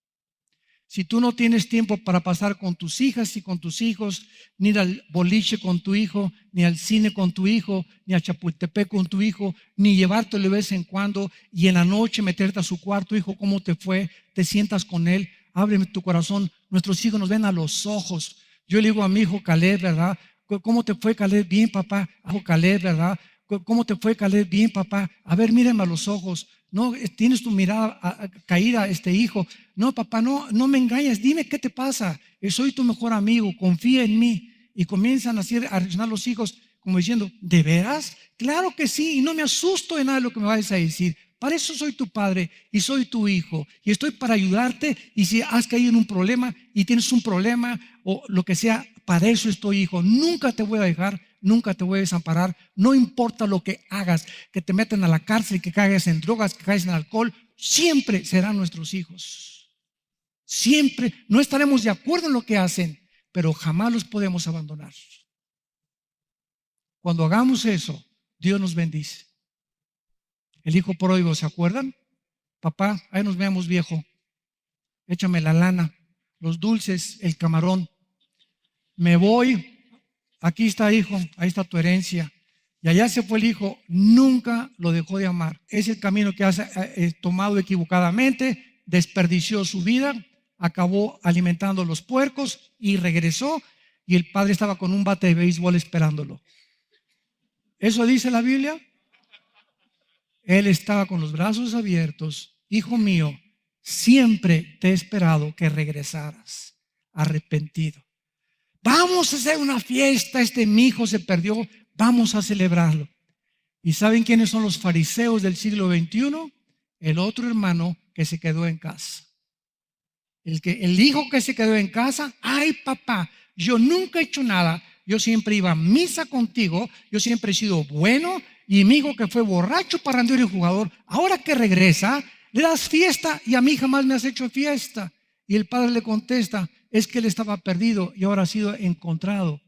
Speaker 1: Si tú no tienes tiempo para pasar con tus hijas y con tus hijos, ni ir al boliche con tu hijo, ni al cine con tu hijo, ni a Chapultepec con tu hijo, ni llevártelo de vez en cuando y en la noche meterte a su cuarto: hijo, ¿cómo te fue? Te sientas con él, ábreme tu corazón. Nuestros hijos nos ven a los ojos. Yo le digo a mi hijo Caleb, ¿verdad? ¿Cómo te fue, Caleb? Bien, papá. Hijo Caleb, ¿verdad? ¿Cómo te fue, Caleb? Bien, papá. A ver, mírame a los ojos. No, tienes tu mirada caída, hijo. No, papá, no me engañes. Dime qué te pasa. Soy tu mejor amigo. Confía en mí. Y comienzan así a reaccionar los hijos como diciendo, ¿de veras? Claro que sí, y no me asusto de nada de lo que me vayas a decir. Para eso soy tu padre y soy tu hijo y estoy para ayudarte, y si has caído en un problema y tienes un problema o lo que sea, para eso estoy, hijo. Nunca te voy a dejar, nunca te voy a desamparar, no importa lo que hagas, que te metan a la cárcel, que caigas en drogas, que caigas en alcohol, siempre serán nuestros hijos. Siempre, no estaremos de acuerdo en lo que hacen, pero jamás los podemos abandonar. Cuando hagamos eso, Dios nos bendice. El hijo pródigo, ¿se acuerdan? Papá, ahí nos veamos, viejo. Échame la lana, los dulces, el camarón. Me voy. Aquí está, hijo, ahí está tu herencia. Y allá se fue el hijo, nunca lo dejó de amar. Es el camino que ha tomado equivocadamente, desperdició su vida, acabó alimentando los puercos y regresó, y el padre estaba con un bate de béisbol esperándolo. ¿Eso dice la Biblia? Él estaba con los brazos abiertos. Hijo mío, siempre te he esperado que regresaras arrepentido. Vamos a hacer una fiesta, mi hijo se perdió, vamos a celebrarlo. ¿Y saben quiénes son los fariseos del siglo XXI? El otro hermano que se quedó en casa. El hijo que se quedó en casa, ay papá, yo nunca he hecho nada, yo siempre iba a misa contigo, yo siempre he sido bueno, y mi hijo que fue borracho, parrandero y jugador, ahora que regresa, le das fiesta y a mí jamás me has hecho fiesta. Y el padre le contesta, es que él estaba perdido y ahora ha sido encontrado.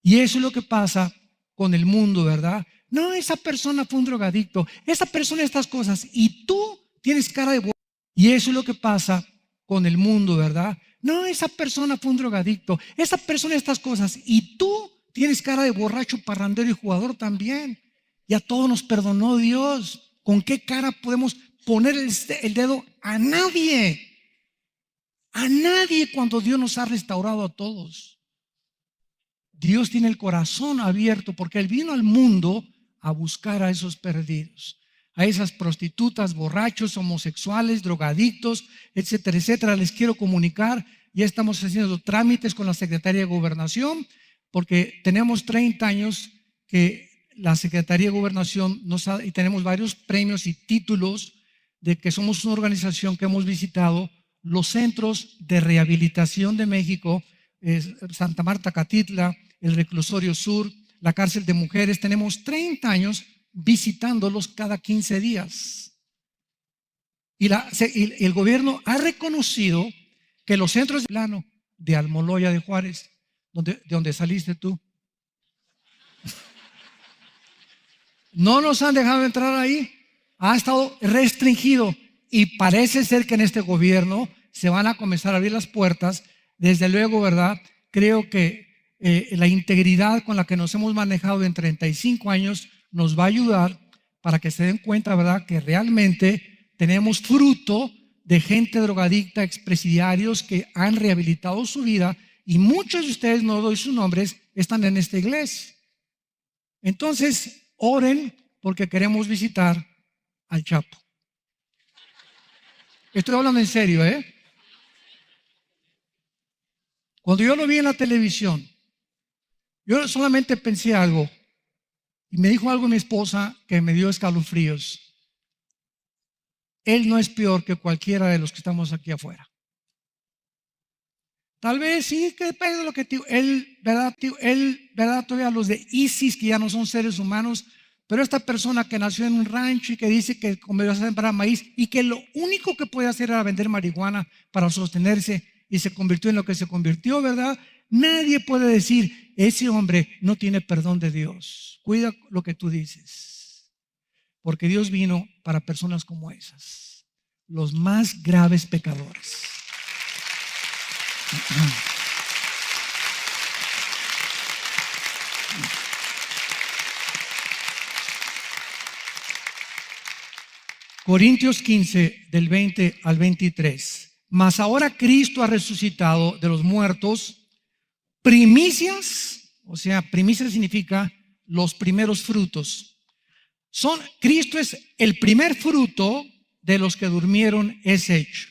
Speaker 1: Y eso es lo que pasa con el mundo, ¿verdad? No, esa persona fue un drogadicto, esa persona estas cosas, y tú tienes cara de borracho. Y eso es lo que pasa con el mundo, ¿verdad? No, esa persona fue un drogadicto, esa persona estas cosas, y tú tienes cara de borracho, parrandero y jugador también. Y a todos nos perdonó Dios. ¿Con qué cara podemos poner el dedo? A nadie. A nadie, cuando Dios nos ha restaurado a todos. Dios tiene el corazón abierto porque Él vino al mundo a buscar a esos perdidos, a esas prostitutas, borrachos, homosexuales, drogadictos, etcétera, etcétera. Les quiero comunicar, ya estamos haciendo trámites con la Secretaría de Gobernación, porque tenemos 30 años que la Secretaría de Gobernación y tenemos varios premios y títulos de que somos una organización que hemos visitado los centros de rehabilitación de México, Santa Marta, Catitla, el Reclusorio Sur, la cárcel de mujeres. Tenemos 30 años visitándolos cada 15 días. Y el gobierno ha reconocido que los centros de plano de Almoloya de Juárez, de donde saliste tú, no nos han dejado entrar ahí. Ha estado restringido, y parece ser que en este gobierno se van a comenzar a abrir las puertas. Desde luego, ¿verdad? Creo que la integridad con la que nos hemos manejado en 35 años nos va a ayudar para que se den cuenta, ¿verdad?, que realmente tenemos fruto de gente drogadicta, expresidiarios que han rehabilitado su vida, y muchos de ustedes, no doy sus nombres, están en esta iglesia. Entonces, oren porque queremos visitar al Chapo. Estoy hablando en serio, ¿eh? Cuando yo lo vi en la televisión, yo solamente pensé algo, y me dijo algo mi esposa que me dio escalofríos. Él no es peor que cualquiera de los que estamos aquí afuera. Tal vez sí, que depende de lo que te digo. Él, ¿verdad? Todavía los de ISIS, que ya no son seres humanos, pero esta persona que nació en un rancho y que dice que comenzó a sembrar maíz y que lo único que puede hacer era vender marihuana para sostenerse, y se convirtió en lo que se convirtió, ¿verdad? Nadie puede decir, ese hombre no tiene perdón de Dios. Cuida lo que tú dices, porque Dios vino para personas como esas, los más graves pecadores. Corintios 15, del 20 al 23. Mas ahora Cristo ha resucitado de los muertos, primicias, o sea, primicias significa los primeros frutos. Cristo es el primer fruto de los que durmieron es hecho.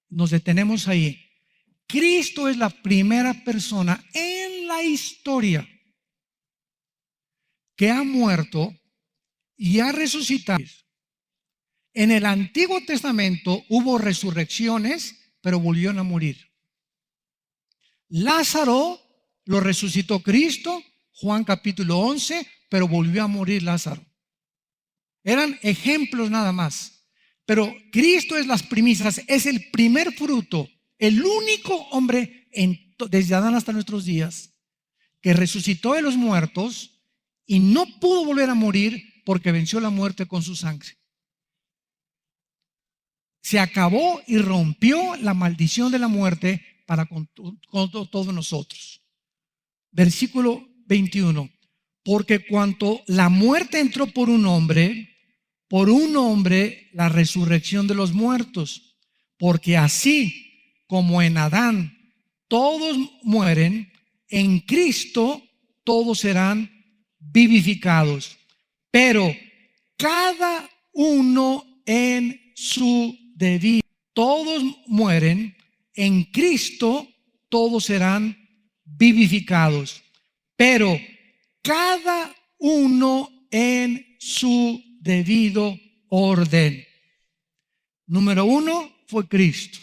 Speaker 1: Nos detenemos ahí. Cristo es la primera persona en la historia que ha muerto y ha resucitado. En el Antiguo Testamento hubo resurrecciones, pero volvieron a morir. Lázaro lo resucitó Cristo, Juan capítulo 11, pero volvió a morir Lázaro. Eran ejemplos nada más. Pero Cristo es las primicias, es el primer fruto, el único hombre desde Adán hasta nuestros días que resucitó de los muertos y no pudo volver a morir porque venció la muerte con su sangre. Se acabó y rompió la maldición de la muerte para con todos nosotros. Versículo 21. Porque cuanto la muerte entró por un hombre la resurrección de los muertos. Porque así como en Adán todos mueren, en Cristo todos serán vivificados. Pero cada uno en su debido. Todos mueren, en Cristo todos serán vivificados, pero cada uno en su debido orden. Número 1 fue Cristo.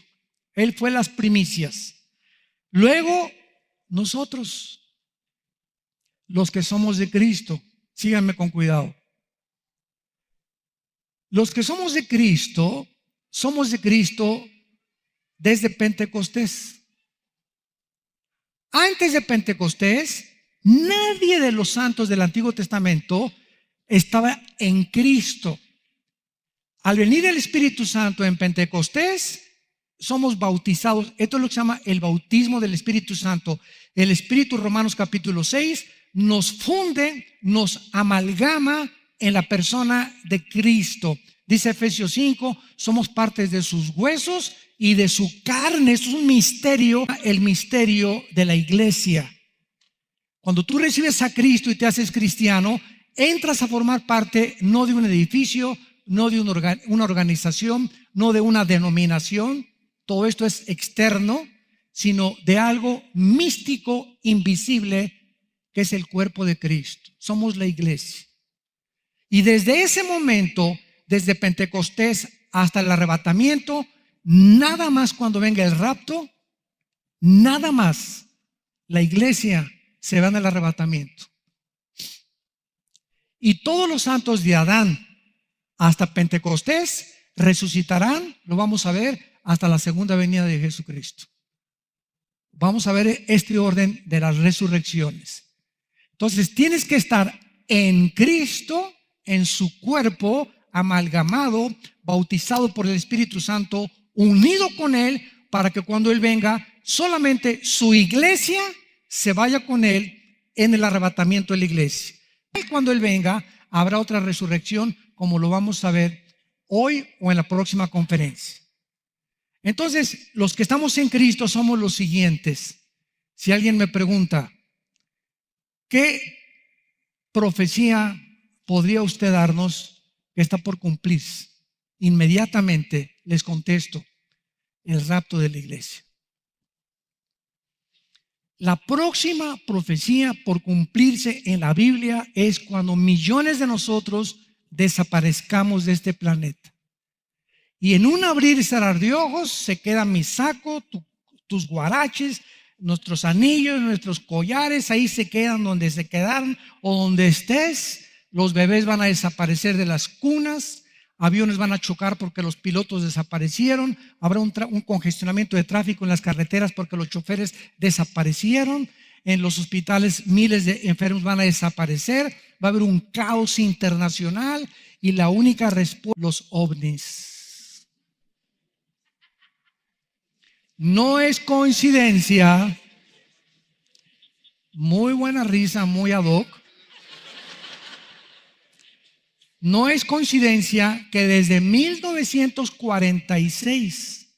Speaker 1: Él fue las primicias. Luego nosotros, los que somos de Cristo, síganme con cuidado. Los que somos de Cristo desde Pentecostés. Antes de Pentecostés, nadie de los santos del Antiguo Testamento estaba en Cristo. Al venir el Espíritu Santo en Pentecostés, somos bautizados. Esto es lo que se llama el bautismo del Espíritu Santo. El Espíritu, Romanos capítulo 6, nos funde, nos amalgama en la persona de Cristo. Dice Efesios 5, somos partes de sus huesos y de su carne. Esto es un misterio, el misterio de la iglesia. Cuando tú recibes a Cristo y te haces cristiano, entras a formar parte no de un edificio, no de una organización, no de una denominación. Todo esto es externo, sino de algo místico, invisible, que es el cuerpo de Cristo. Somos la iglesia. Y desde ese momento, desde Pentecostés hasta el arrebatamiento, nada más cuando venga el rapto, nada más la iglesia se va en el arrebatamiento. Y todos los santos de Adán hasta Pentecostés resucitarán, lo vamos a ver, hasta la segunda venida de Jesucristo. Vamos a ver este orden de las resurrecciones. Entonces tienes que estar en Cristo, en su cuerpo, amalgamado, bautizado por el Espíritu Santo, unido con Él, para que cuando Él venga, solamente su iglesia se vaya con Él en el arrebatamiento de la iglesia. Y cuando Él venga, habrá otra resurrección, como lo vamos a ver hoy o en la próxima conferencia. Entonces, los que estamos en Cristo somos los siguientes. Si alguien me pregunta, ¿qué profecía podría usted darnos que está por cumplirse? Inmediatamente les contesto: el rapto de la iglesia. La próxima profecía por cumplirse en la Biblia es cuando millones de nosotros desaparezcamos de este planeta. Y en un abrir y cerrar de ojos se queda mi saco, tus guaraches, nuestros anillos, nuestros collares, ahí se quedan donde se quedaron o donde estés. Los bebés van a desaparecer de las cunas, aviones van a chocar porque los pilotos desaparecieron, habrá un congestionamiento de tráfico en las carreteras porque los choferes desaparecieron, en los hospitales miles de enfermos van a desaparecer, va a haber un caos internacional y la única respuesta, los ovnis. No es coincidencia, muy buena risa, muy ad hoc. No es coincidencia que desde 1946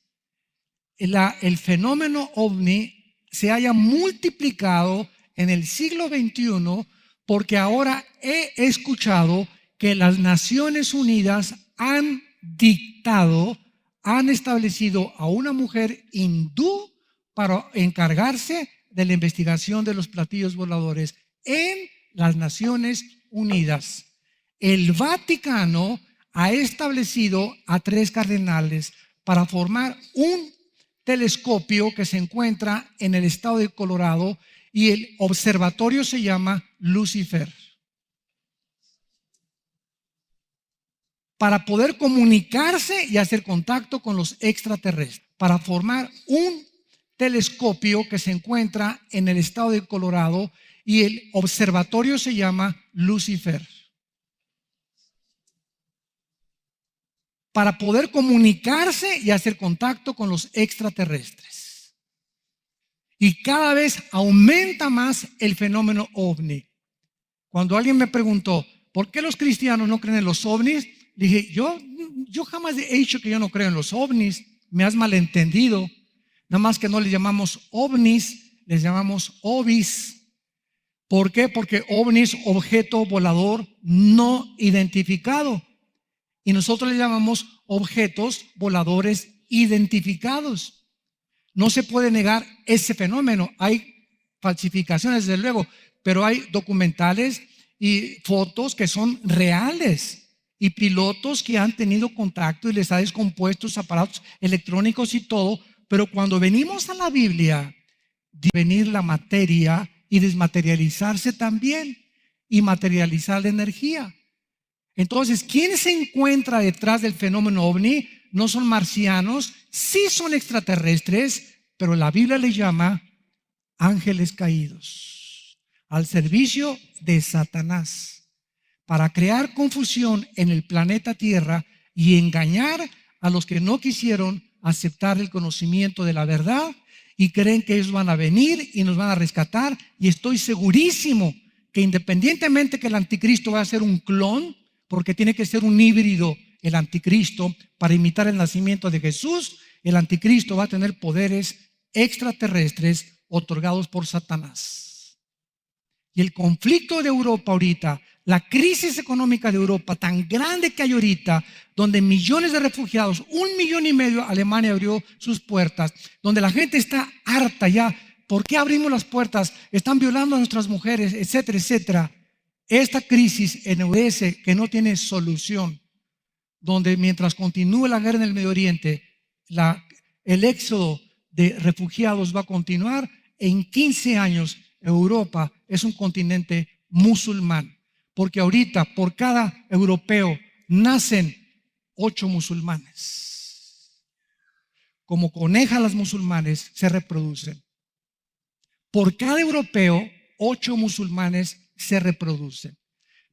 Speaker 1: el fenómeno ovni se haya multiplicado en el siglo XXI, porque ahora he escuchado que las Naciones Unidas han establecido a una mujer hindú para encargarse de la investigación de los platillos voladores en las Naciones Unidas. El Vaticano ha establecido a 3 cardenales para formar un telescopio que se encuentra en el estado de Colorado y el observatorio se llama Lucifer. Para poder comunicarse y hacer contacto con los extraterrestres, para formar un telescopio que se encuentra en el estado de Colorado y el observatorio se llama Lucifer. Para poder comunicarse y hacer contacto con los extraterrestres. Y cada vez aumenta más el fenómeno ovni. Cuando alguien me preguntó, ¿por qué los cristianos no creen en los ovnis? Dije, yo jamás he dicho que yo no creo en los ovnis. Me has malentendido. Nada más que no les llamamos ovnis, les llamamos ovis. ¿Por qué? Porque ovni es objeto volador no identificado. Y nosotros le llamamos objetos voladores identificados. No se puede negar ese fenómeno. Hay falsificaciones, desde luego, pero hay documentales y fotos que son reales. Y pilotos que han tenido contacto y les ha descompuesto sus aparatos electrónicos y todo. Pero cuando venimos a la Biblia, venir la materia y desmaterializarse también y materializar la energía. Entonces, ¿quién se encuentra detrás del fenómeno ovni? No son marcianos, sí son extraterrestres, pero la Biblia les llama ángeles caídos, al servicio de Satanás, para crear confusión en el planeta Tierra y engañar a los que no quisieron aceptar el conocimiento de la verdad y creen que ellos van a venir y nos van a rescatar. Y estoy segurísimo que independientemente que el anticristo va a ser un clon, porque tiene que ser un híbrido el anticristo para imitar el nacimiento de Jesús, el anticristo va a tener poderes extraterrestres otorgados por Satanás. Y el conflicto de Europa ahorita, la crisis económica de Europa tan grande que hay ahorita, donde millones de refugiados, 1,5 millones, Alemania abrió sus puertas, donde la gente está harta ya. ¿Por qué abrimos las puertas? Están violando a nuestras mujeres, etcétera, etcétera. Esta crisis ennoblece que no tiene solución, donde mientras continúe la guerra en el Medio Oriente, el éxodo de refugiados va a continuar. En 15 años Europa es un continente musulmán, porque ahorita por cada europeo nacen 8 musulmanes. Como conejas las musulmanes se reproducen. Por cada europeo 8 musulmanes se reproducen,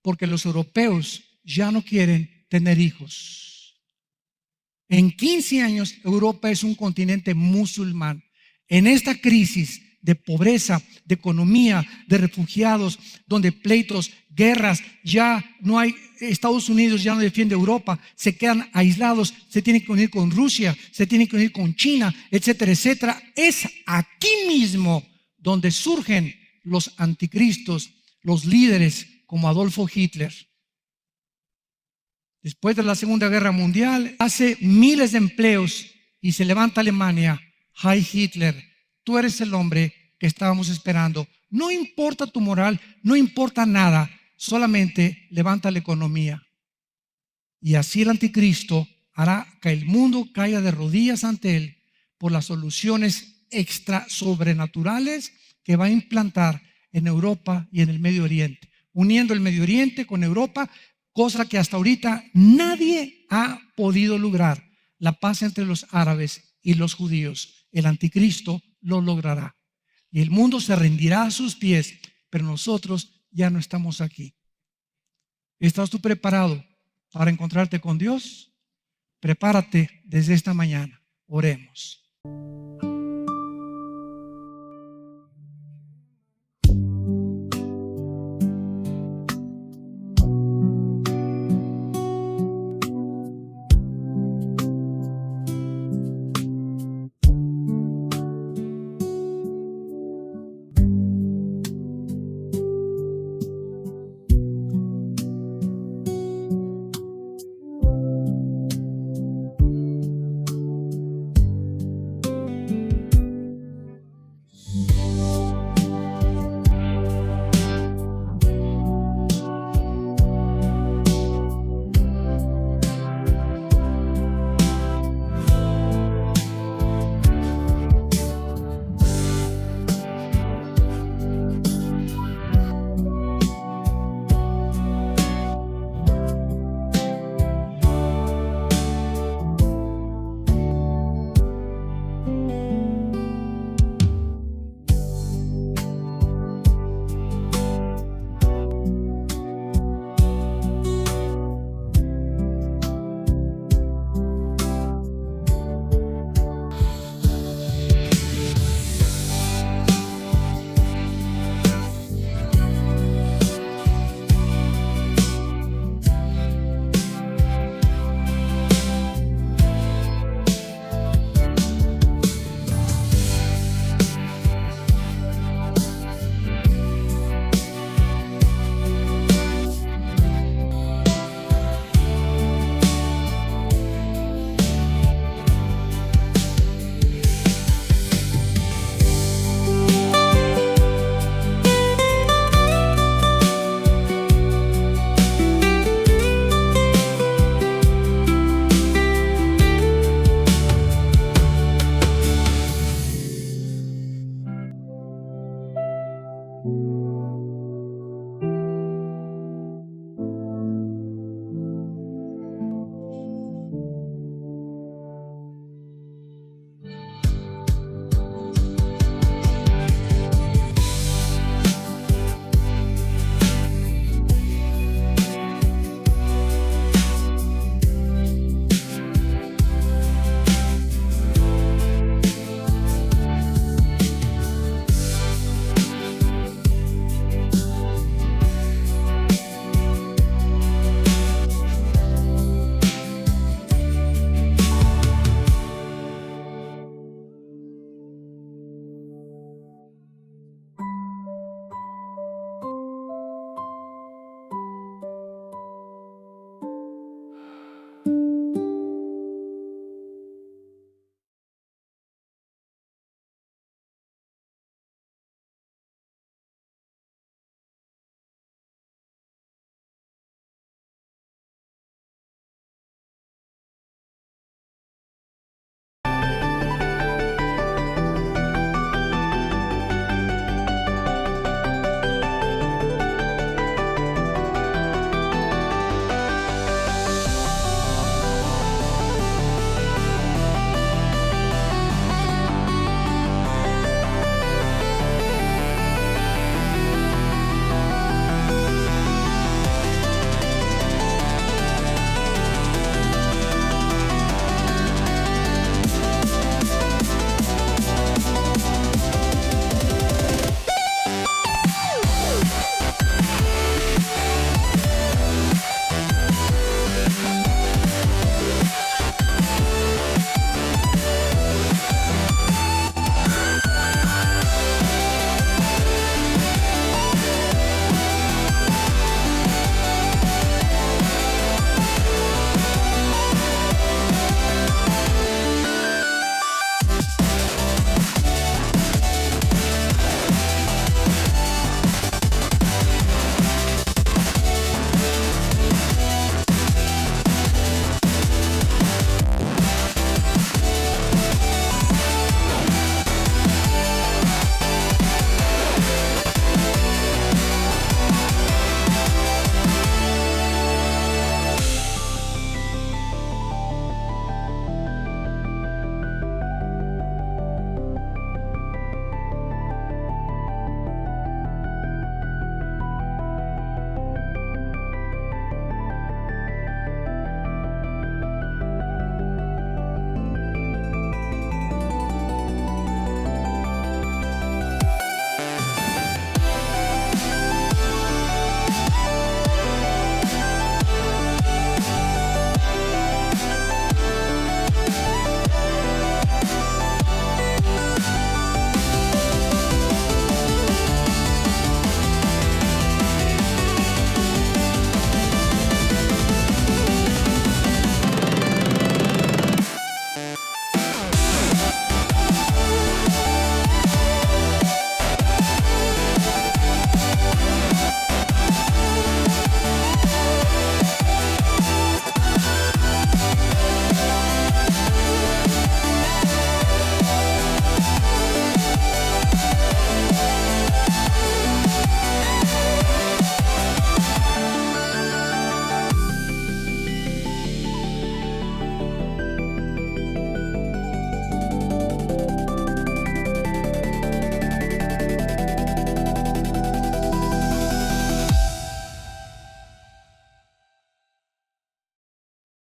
Speaker 1: porque los europeos ya no quieren tener hijos. En 15 años Europa es un continente musulmán. En esta crisis de pobreza, de economía, de refugiados, donde pleitos, guerras, ya no hay, Estados Unidos ya no defiende Europa, se quedan aislados, se tienen que unir con Rusia, se tienen que unir con China, etcétera, etcétera. Es aquí mismo donde surgen los anticristos, los líderes como Adolfo Hitler. Después de la Segunda Guerra Mundial, hace miles de empleos y se levanta Alemania. Heil Hitler, tú eres el hombre que estábamos esperando. No importa tu moral, no importa nada, solamente levanta la economía. Y así el anticristo hará que el mundo caiga de rodillas ante él por las soluciones extra sobrenaturales que va a implantar en Europa y en el Medio Oriente, uniendo el Medio Oriente con Europa, cosa que hasta ahorita nadie ha podido lograr, la paz entre los árabes y los judíos. El anticristo lo logrará y el mundo se rendirá a sus pies, pero nosotros ya no estamos aquí. ¿Estás tú preparado para encontrarte con Dios? Prepárate desde esta mañana. Oremos.